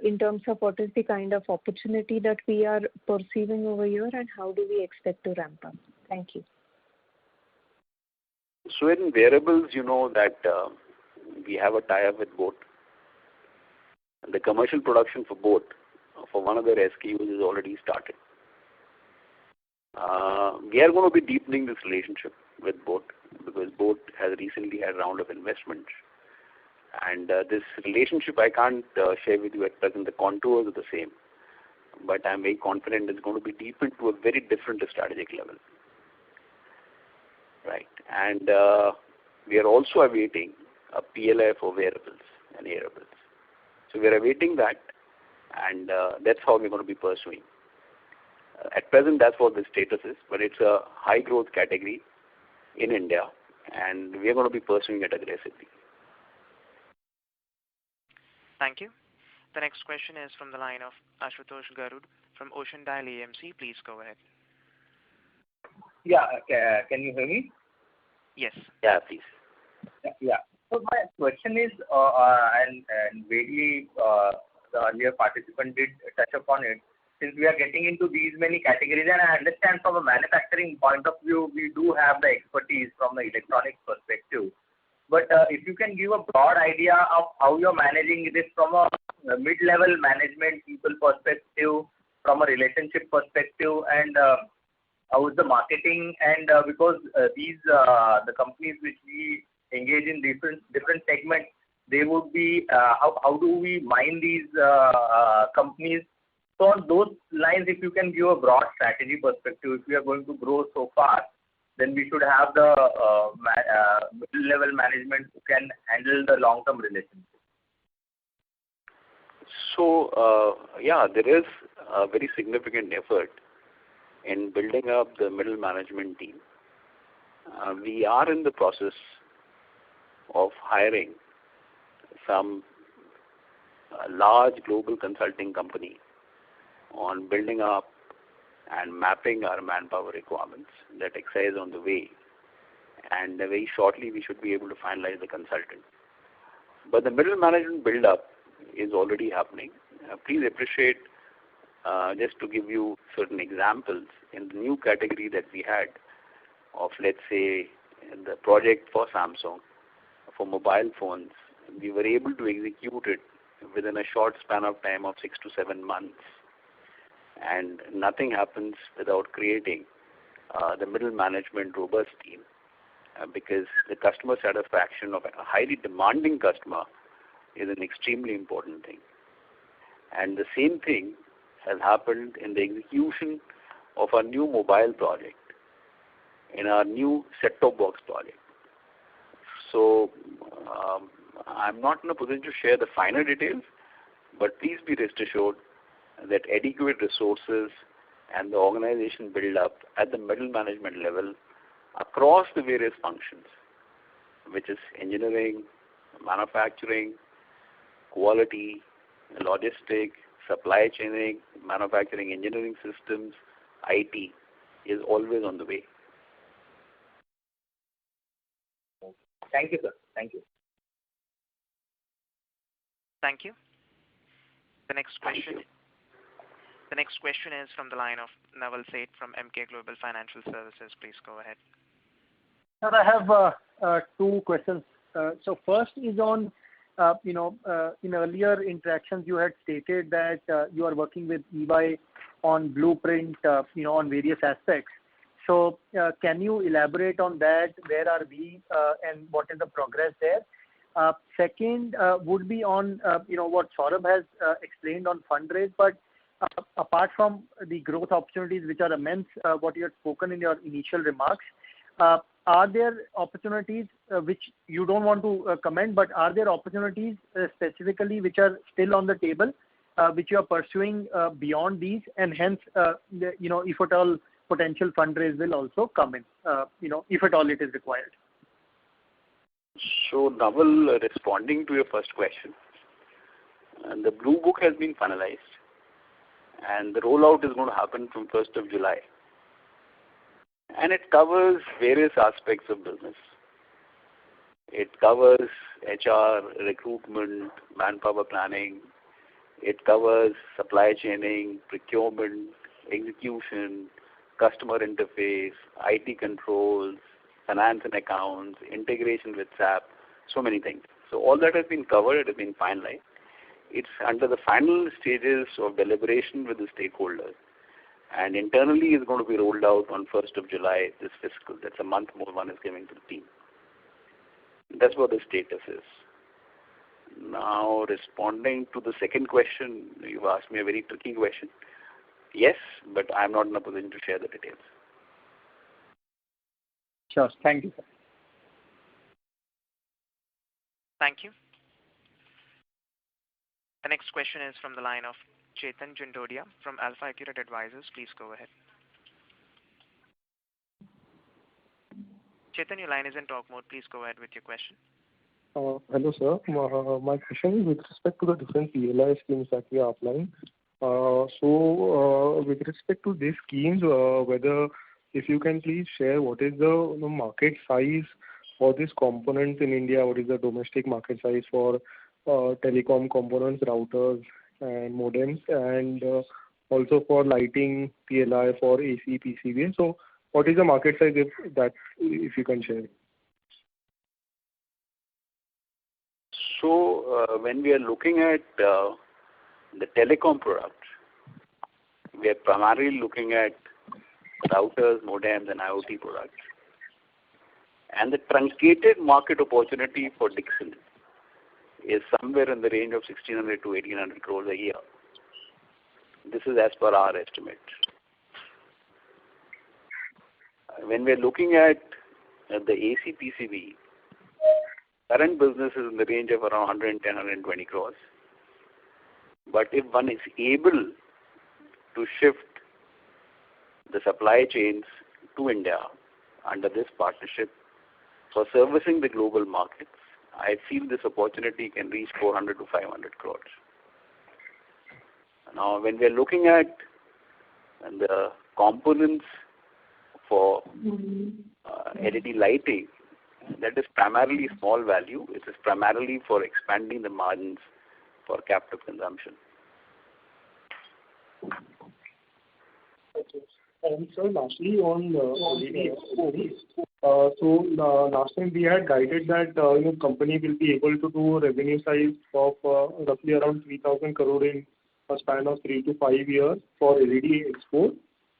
in terms of what is the kind of opportunity that we are perceiving over here, and how do we expect to ramp up? Thank you. So in wearables, you know that we have a tie-up with Boat. The commercial production for Boat, for one of their SKUs, is already started. We are going to be deepening this relationship with Boat because Boat has recently had a round of investment. And this relationship I can't share with you at present. The contours are the same. But I'm very confident it's going to be deepened to a very different strategic level. Right. And we are also awaiting a PLI for wearables and hearables. So we are awaiting that, and that's how we're going to be pursuing. At present, that's what the status is, but it's a high growth category in India, and we are going to be pursuing it aggressively. Thank you. The next question is from the line of Ashutosh Garud from Ocean Dial AMC. Please go ahead. Yeah, can you hear me? Yes. Yeah, please. Yeah. So my question is, and maybe the earlier participant did touch upon it, since we are getting into these many categories, and I understand from a manufacturing point of view, we do have the expertise from the electronics perspective. But if you can give a broad idea of how you're managing this from a mid-level management people perspective, from a relationship perspective, and how is the marketing, and because these the companies which we engage in different segments, they would be how do we mine these companies? So on those lines, if you can give a broad strategy perspective, if we are going to grow so fast, then we should have the middle-level management who can handle the long-term relationship. So, there is a very significant effort in building up the middle management team. We are in the process of hiring some large global consulting company on building up and mapping our manpower requirements. That exercise on the way, and very shortly we should be able to finalize the consultant. But the middle management build-up is already happening. Please appreciate, just to give you certain examples, in the new category that we had of, let's say, the project for Samsung, for mobile phones, we were able to execute it within a short span of time of 6 to 7 months. And nothing happens without creating the middle management robust team, because the customer satisfaction of a highly demanding customer is an extremely important thing. And the same thing has happened in the execution of our new mobile project, in our new set-top box project. So I'm not in a position to share the finer details, but please be rest assured that adequate resources and the organization build up at the middle management level across the various functions, which is engineering, manufacturing, quality, logistics, supply chaining, manufacturing engineering systems, IT, is always on the way. Thank you, sir. Thank you. Thank you. The next question is from the line of Naval Seth from Emkay Global Financial Services. Please go ahead. Sir, I have two questions. So first is on, in earlier interactions you had stated that you are working with EY on blueprint, on various aspects. So can you elaborate on that? Where are we and what is the progress there? Second would be on, what Saurabh has explained on fundraise, but apart from the growth opportunities which are immense, what you had spoken in your initial remarks, are there opportunities which you don't want to comment, but are there opportunities specifically which are still on the table, which you are pursuing beyond these, and hence, if at all potential fundraise will also come in, if at all it is required? So, Naval, responding to your first question, the Blue Book has been finalized, and the rollout is going to happen from 1st of July. And it covers various aspects of business. It covers HR, recruitment, manpower planning. It covers supply chaining, procurement, execution, customer interface, IT controls, finance and accounts, integration with SAP, so many things. So all that has been covered, it has been finalized. It's under the final stages of deliberation with the stakeholders. And internally is going to be rolled out on 1st of July this fiscal. That's a month more one is giving to the team. That's what the status is. Now, responding to the second question, you've asked me a very tricky question. Yes, but I'm not in a position to share the details. Sure. Thank you, sir. Thank you. The next question is from the line of Chetan Jundodia from Alpha Accurate Advisors. Please go ahead. Chetan, your line is in talk mode. Please go ahead with your question. Hello, sir. My question is with respect to the different PLI schemes that we are applying. With respect to these schemes, whether if you can please share what is the market size for these components in India, what is the domestic market size for telecom components, routers and modems, and also for lighting PLI for AC, PCB. So what is the market size if you can share? So when we are looking at the telecom products, we are primarily looking at routers, modems and IoT products. And the truncated market opportunity for Dixon is somewhere in the range of 1,600 to 1,800 crores a year. This is as per our estimate. When we are looking at the AC PCB, current business is in the range of around 110, 120 crores. But if one is able to shift the supply chains to India under this partnership for servicing the global markets, I feel this opportunity can reach 400 to 500 crores. Now, when we are looking at the components for LED lighting, that is primarily small value. It is primarily for expanding the margins for captive consumption. Okay. And so lastly on LED exports, last time we had guided that company will be able to do revenue size of roughly around 3,000 crore in a span of 3 to 5 years for LED export.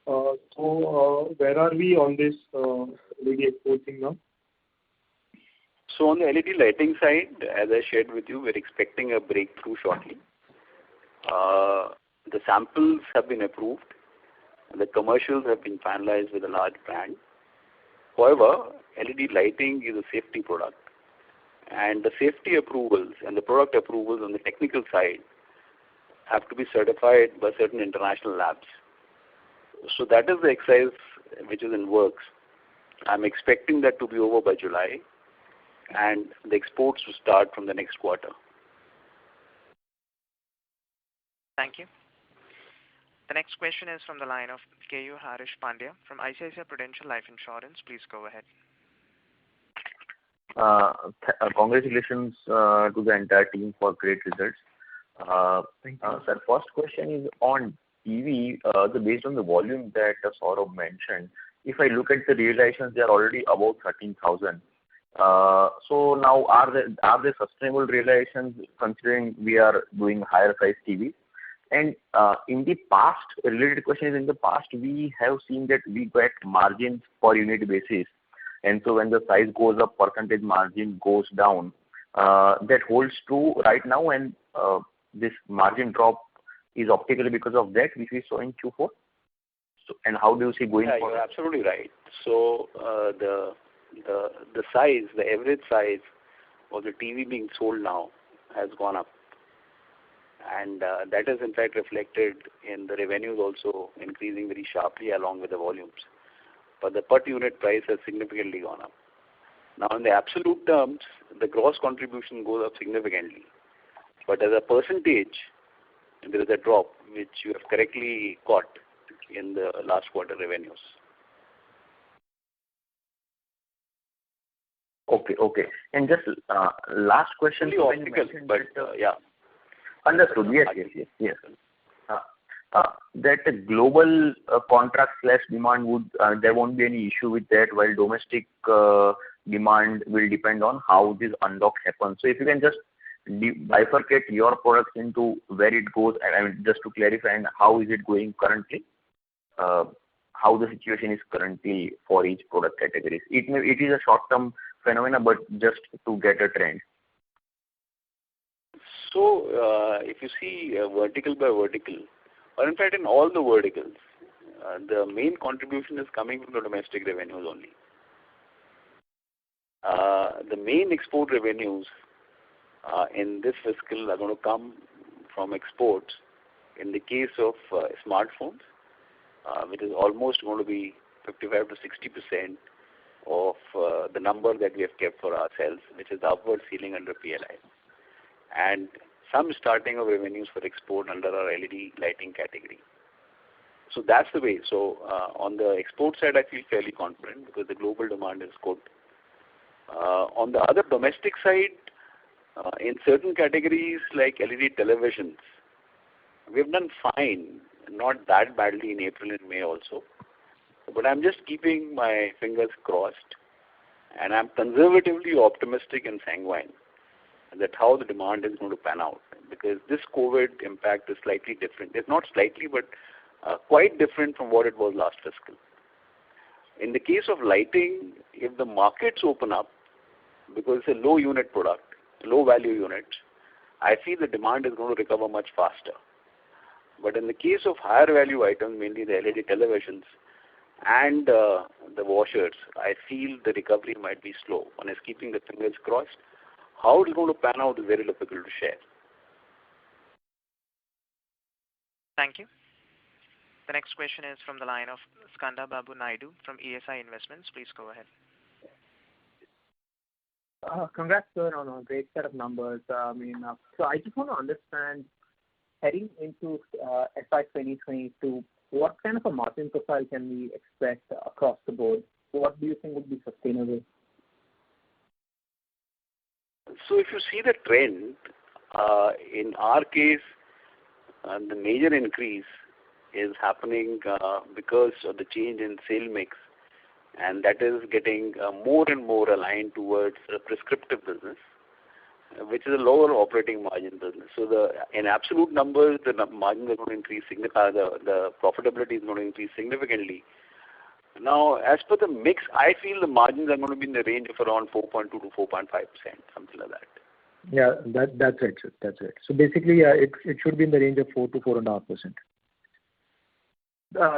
Where are we on this LED export thing now? So on the LED lighting side, as I shared with you, we're expecting a breakthrough shortly. The samples have been approved. The commercials have been finalized with a large brand. However, LED lighting is a safety product. And the safety approvals and the product approvals on the technical side have to be certified by certain international labs. So that is the exercise which is in works. I'm expecting that to be over by July and the exports to start from the next quarter. Thank you. The next question is from the line of KU Harish Pandya from ICICI Prudential Life Insurance. Please go ahead. Congratulations to the entire team for great results. Thank you. Sir, first question is on TV. Based on the volume that Saurabh mentioned, if I look at the realizations, they are already about 13,000. So now are they sustainable realizations considering we are doing higher size TV? And in the past, a related question is, in the past we have seen that we get margins per unit basis, and so when the size goes up, percentage margin goes down. That holds true right now, and this margin drop is optically because of that, which we saw in Q4. So, and how do you see going forward? You're absolutely right. So the size, the average size of the TV being sold now has gone up, and that is in fact reflected in the revenues also increasing very sharply along with the volumes. But the per unit price has significantly gone up. Now, in the absolute terms, the gross contribution goes up significantly, but as a percentage, there is a drop, which you have correctly caught in the last quarter revenues. Okay. And just last question. Only optical, but yeah. Understood. Yes. That global contract / demand would there won't be any issue with that, while domestic demand will depend on how this unlock happens. So if you can just bifurcate your products into where it goes, and I mean, just to clarify, and how is it going currently? How the situation is currently for each product categories. It is a short-term phenomena, but just to get a trend. So if you see vertical by vertical, or in fact in all the verticals, the main contribution is coming from the domestic revenues only. The main export revenues in this fiscal are going to come from exports in the case of smartphones, which is almost going to be 55 to 60% of the number that we have kept for ourselves, which is the upward ceiling under PLI. And some starting of revenues for export under our LED lighting category. So that's the way. So on the export side, I feel fairly confident because the global demand is good. On the other domestic side, in certain categories like LED televisions, we've done fine, not that badly in April and May also. But I'm just keeping my fingers crossed, and I'm conservatively optimistic and sanguine that how the demand is going to pan out, because this COVID impact is slightly different. It's not slightly, but quite different from what it was last fiscal. In the case of lighting, if the markets open up, because it's a low unit product, low value unit, I feel the demand is going to recover much faster. But in the case of higher value items, mainly the LED televisions and the washers, I feel the recovery might be slow. One is keeping the fingers crossed. How it is going to pan out is very difficult to share. Thank you. The next question is from the line of Skanda Babu Naidu from ESI Investments. Please go ahead. Congrats, sir, on a great set of numbers. So I just want to understand, heading into FY 2022, what kind of a margin profile can we expect across the board? What do you think would be sustainable? So if you see the trend, in our case, the major increase is happening because of the change in sale mix, and that is getting more and more aligned towards a prescriptive business, which is a lower operating margin business. So in absolute numbers, the margins are going to increase significantly. The profitability is going to increase significantly. Now, as per the mix, I feel the margins are going to be in the range of around 4.2 to 4.5%, something like that. Yeah, that's right, sir. That's right. So basically, it should be in the range of 4 to 4.5%.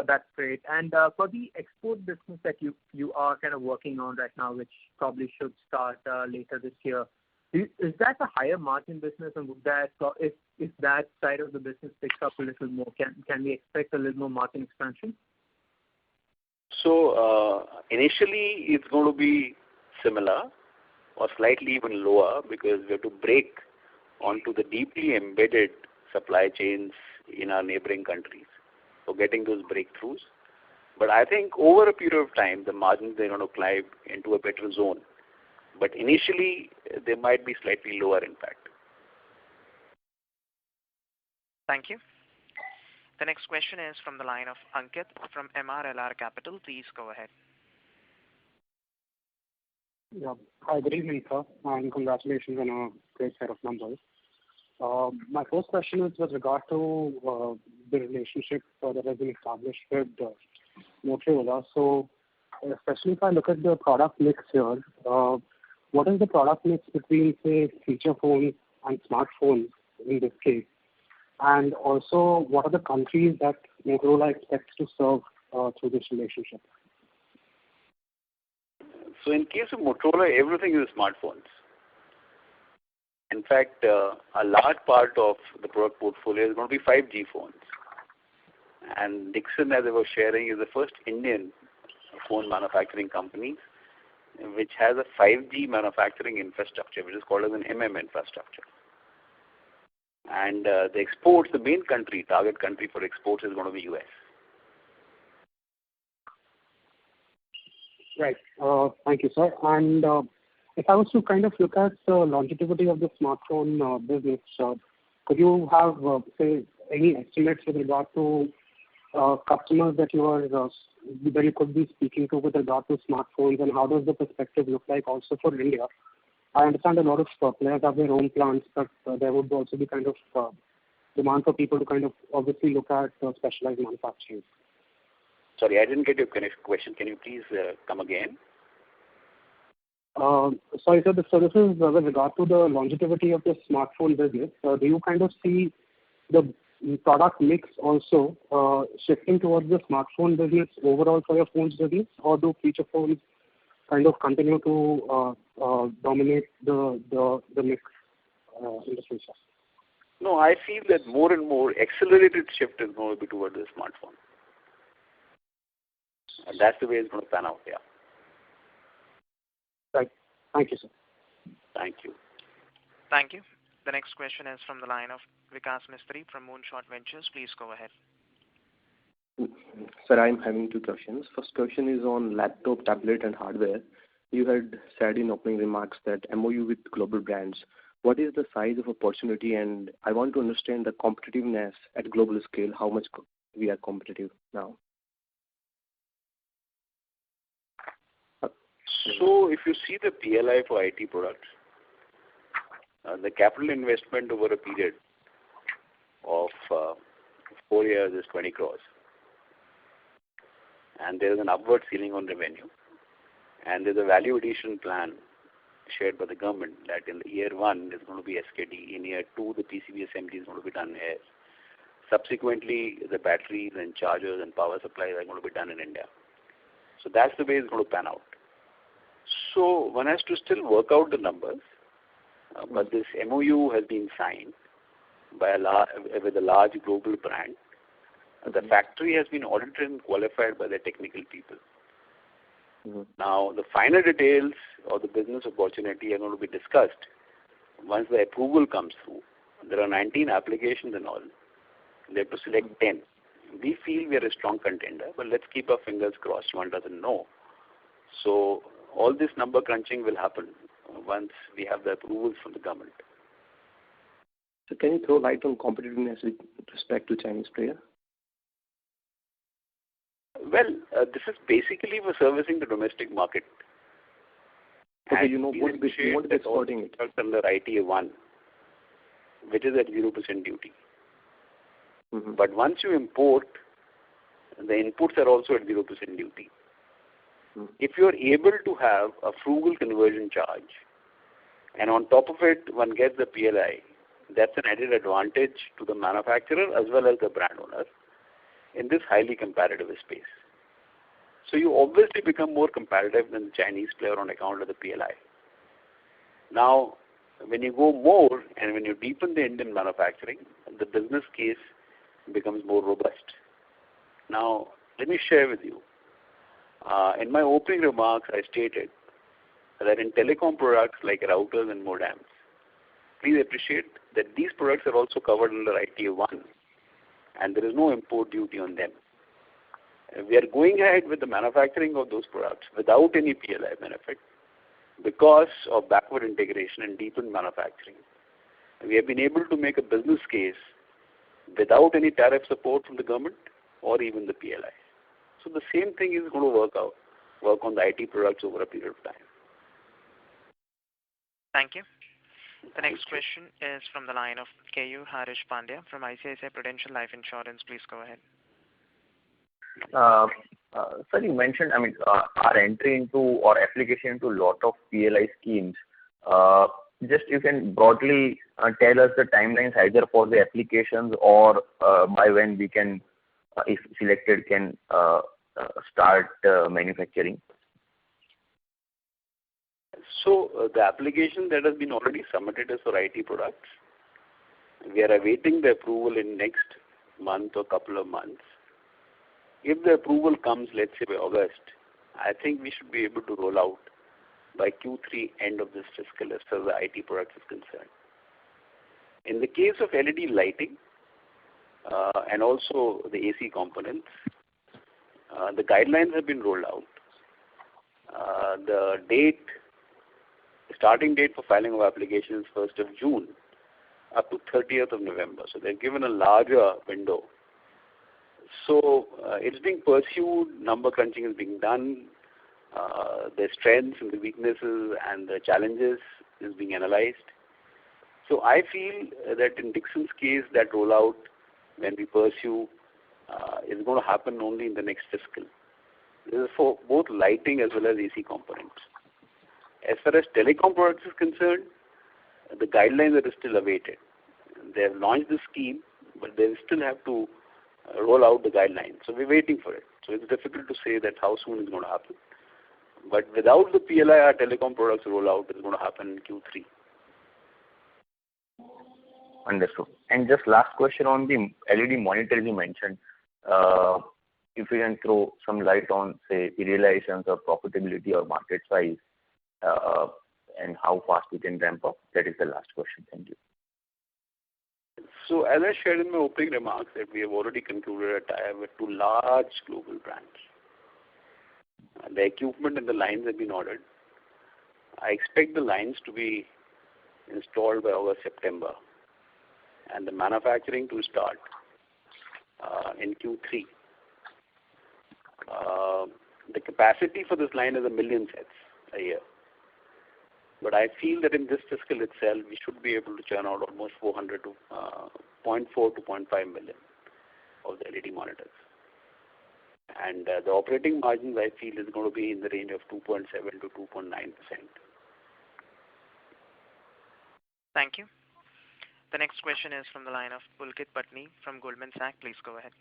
That's great. And for the export business that you are kind of working on right now, which probably should start later this year, is that a higher margin business, and would that, if that side of the business picks up a little more, can we expect a little more margin expansion? So initially, it's going to be similar or slightly even lower, because we have to break onto the deeply embedded supply chains in our neighboring countries for getting those breakthroughs. But I think over a period of time, the margins are going to climb into a better zone. But initially, they might be slightly lower, in fact. Thank you. The next question is from the line of Ankit from MRLR Capital. Please go ahead. Yeah. Hi, good evening, sir, and congratulations on a great set of numbers. My first question is with regard to the relationship that has been established with Motorola. So, especially if I look at the product mix here, what is the product mix between, say, feature phones and smartphones in this case? And also, what are the countries that Motorola expects to serve through this relationship? So in case of Motorola, everything is smartphones. In fact, a large part of the product portfolio is going to be 5G phones. And Dixon, as I was sharing, is the first Indian phone manufacturing company which has a 5G manufacturing infrastructure, which is called as an infrastructure. And the exports, the main country, target country for exports is going to be US. Right. Thank you, sir. And if I was to kind of look at the longevity of the smartphone business, could you have, say, any estimates with regard to customers that you could be speaking to with regard to smartphones, and how does the perspective look like also for India? I understand a lot of players have their own plants, but there would also be kind of demand for people to kind of obviously look at specialized manufacturing. Sorry, I didn't get your question. Can you please come again? Sorry, sir. So this is with regard to the longevity of the smartphone business. Do you kind of see the product mix also shifting towards the smartphone business overall for your phones business, or do feature phones kind of continue to dominate the mix in the future? No, I feel that more and more accelerated shift is going to be towards the smartphone. And that's the way it's going to pan out, yeah. Right. Thank you, sir. Thank you. Thank you. The next question is from the line of Vikas Mistry from Moonshot Ventures. Please go ahead. Sir, I'm having two questions. First question is on laptop, tablet, and hardware. You had said in opening remarks that MOU with global brands. What is the size of opportunity? And I want to understand the competitiveness at global scale, how much we are competitive now. So if you see the PLI for IT products, the capital investment over a period of 4 years is 20 crores. And there is an upward ceiling on revenue. And there's a value addition plan shared by the government that in the year 1 is going to be SKD. In year 2, the PCB assembly is going to be done here. Subsequently, the batteries and chargers and power supplies are going to be done in India. So that's the way it's going to pan out. So one has to still work out the numbers, but this MOU has been signed by with a large global brand. The factory has been audited and qualified by the technical people. Now, the finer details of the business opportunity are going to be discussed once the approval comes through. There are 19 applications and all. They have to select 10. We feel we are a strong contender, but let's keep our fingers crossed. One doesn't know. So all this number crunching will happen once we have the approvals from the government. So can you throw light on competitiveness with respect to Chinese player? Well, this is basically for servicing the domestic market. Okay, you know what is exporting it? Under ITA1, which is at 0% duty. But once you import, the inputs are also at 0% duty. If you are able to have a frugal conversion charge, and on top of it, one gets the PLI, that's an added advantage to the manufacturer as well as the brand owner in this highly competitive space. So you obviously become more competitive than the Chinese player on account of the PLI. Now, when you go more and when you deepen the Indian manufacturing, the business case becomes more robust. Now, let me share with you. In my opening remarks, I stated that in telecom products like routers and modems, please appreciate that these products are also covered under ITA1 and there is no import duty on them. We are going ahead with the manufacturing of those products without any PLI benefit because of backward integration and deepened manufacturing. We have been able to make a business case without any tariff support from the government or even the PLI. So the same thing is going to work on the IT products over a period of time. Thank you. The next question is from the line of KU Harish Pandya from ICICI Prudential Life Insurance. Please go ahead. Sir, you mentioned, our entry into or application into lot of PLI schemes. Just you can broadly tell us the timelines either for the applications or by when we can, if selected, can start manufacturing. So the application that has been already submitted is for IT products. We are awaiting the approval in next month or couple of months. If the approval comes, let's say by August, I think we should be able to roll out by Q3 end of this fiscal as far as the IT products is concerned. In the case of LED lighting and also the AC components, the guidelines have been rolled out. The starting date for filing of applications is 1st of June up to 30th of November. So they've given a larger window. So it's being pursued, number crunching is being done, the strengths and the weaknesses and the challenges is being analyzed. So I feel that in Dixon's case, that rollout, when we pursue, is going to happen only in the next fiscal. This is for both lighting as well as AC components. As far as telecom products is concerned, the guidelines are still awaited. They have launched the scheme, but they still have to roll out the guidelines. So we're waiting for it. So it's difficult to say that how soon it's going to happen. But without the PLI, our telecom products rollout is going to happen in Q3. Understood. And just last question on the LED monitors you mentioned. If you can throw some light on, say, realizations or profitability or market size, and how fast we can ramp up. That is the last question. Thank you. So as I shared in my opening remarks, that we have already concluded a tie-up with 2 large global brands. The equipment and the lines have been ordered. I expect the lines to be installed by August, September, and the manufacturing to start in Q3. The capacity for this line is 1 million sets a year. But I feel that in this fiscal itself, we should be able to churn out almost 400 to 0.4 to 0.5 million of the LED monitors. And the operating margins, I feel, is going to be in the range of 2.7 to 2.9%. Thank you. The next question is from the line of Pulkit Patni from Goldman Sachs. Please go ahead.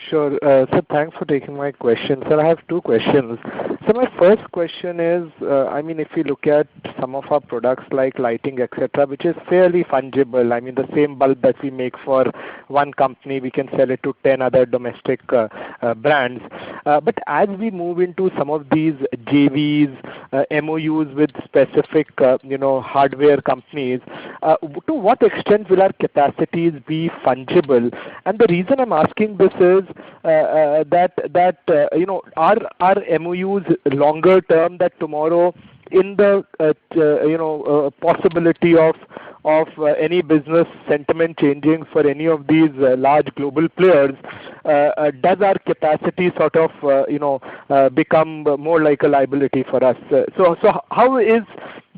Sure. Sir, thanks for taking my question. Sir, I have 2 questions. So my first question is, if you look at some of our products like lighting, etc., which is fairly fungible. The same bulb that we make for one company, we can sell it to 10 other domestic brands. But as we move into some of these JVs, MOUs with specific, hardware companies, to what extent will our capacities be fungible? And the reason I'm asking this is that our MOUs longer term, that tomorrow in the possibility of any business sentiment changing for any of these large global players, does our capacity sort of become more like a liability for us? So how is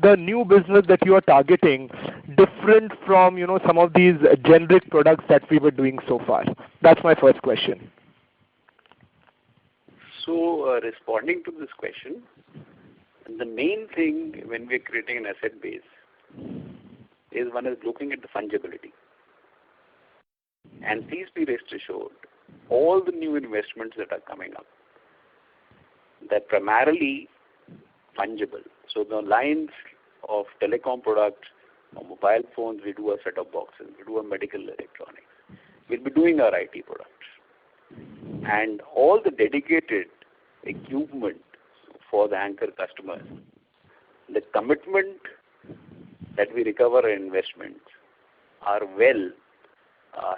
the new business that you are targeting different from some of these generic products that we were doing so far? That's my first question. So responding to this question, the main thing when we're creating an asset base is one is looking at the fungibility. And please be rest assured, all the new investments that are coming up, they're primarily fungible. So the lines of telecom products or mobile phones, we do a set-top boxes, we do a medical electronics. We'll be doing our IT products. And all the dedicated equipment for the anchor customers, the commitment that we recover in investments are well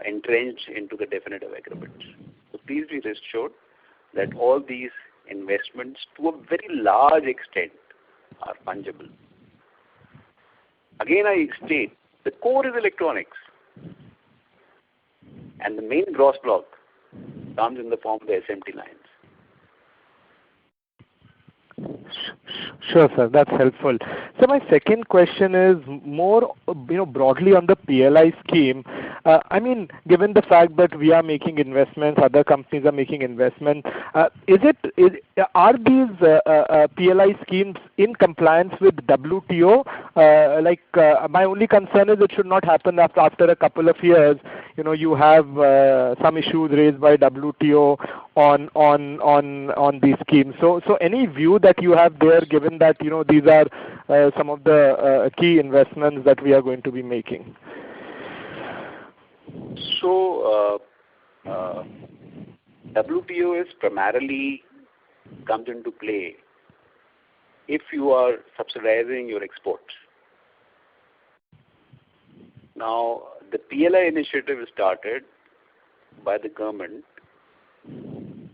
entrenched into the definitive agreements. So please be rest assured that all these investments to a very large extent are fungible. Again, I state, the core is electronics. And the main gross block comes in the form of the SMT lines. Sure, sir. That's helpful. So my second question is more, broadly on the PLI scheme. I mean, given the fact that we are making investments, other companies are making investments, are these PLI schemes in compliance with WTO? My only concern is it should not happen after a couple of years. You have some issues raised by WTO on these schemes. So any view that you have there, given that these are some of the key investments that we are going to be making? So WTO is primarily comes into play if you are subsidizing your exports. Now, the PLI initiative is started by the government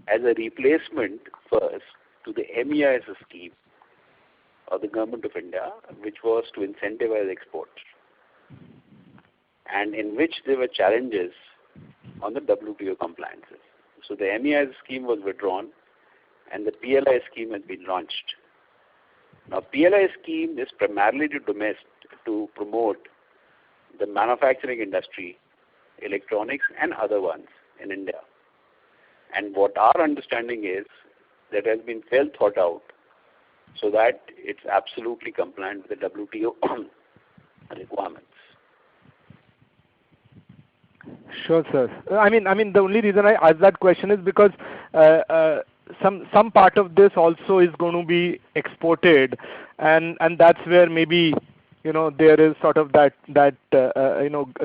as a replacement first to the MEIS scheme of the government of India, which was to incentivize exports, and in which there were challenges on the WTO compliances. So the MEIS scheme was withdrawn and the PLI scheme has been launched. Now, PLI scheme is primarily to promote the manufacturing industry, electronics and other ones in India. And what our understanding is that has been well thought out so that it's absolutely compliant with the WTO requirements. Sure, sir. I mean, the only reason I ask that question is because some part of this also is going to be exported, and that's where maybe there is sort of that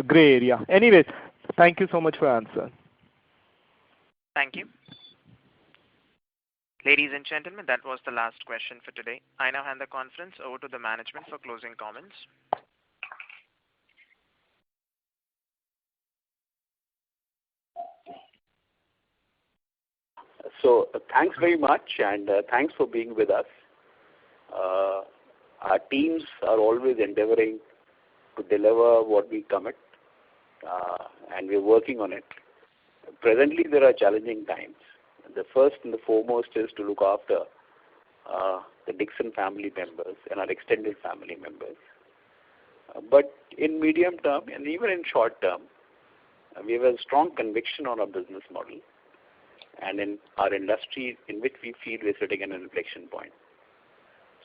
gray area. Anyways, thank you so much for your answer. Thank you. Ladies and gentlemen, that was the last question for today. I now hand the conference over to the management for closing comments. So thanks very much, and thanks for being with us. Our teams are always endeavoring to deliver what we commit, and we're working on it. Presently, there are challenging times. The first and the foremost is to look after the Dixon family members and our extended family members. But in medium term and even in short term, we have a strong conviction on our business model and in our industry in which we feel we're sitting at an inflection point.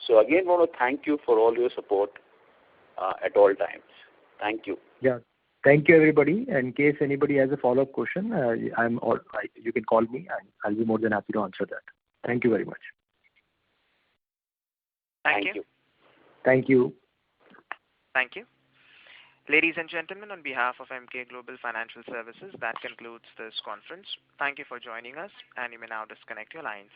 So again, I want to thank you for all your support at all times. Thank you. Yeah. Thank you, everybody. In case anybody has a follow-up question, you can call me, and I'll be more than happy to answer that. Thank you very much. Thank you. Thank you. Thank you. Ladies and gentlemen, on behalf of Emkay Global Financial Services, that concludes this conference. Thank you for joining us, and you may now disconnect your lines.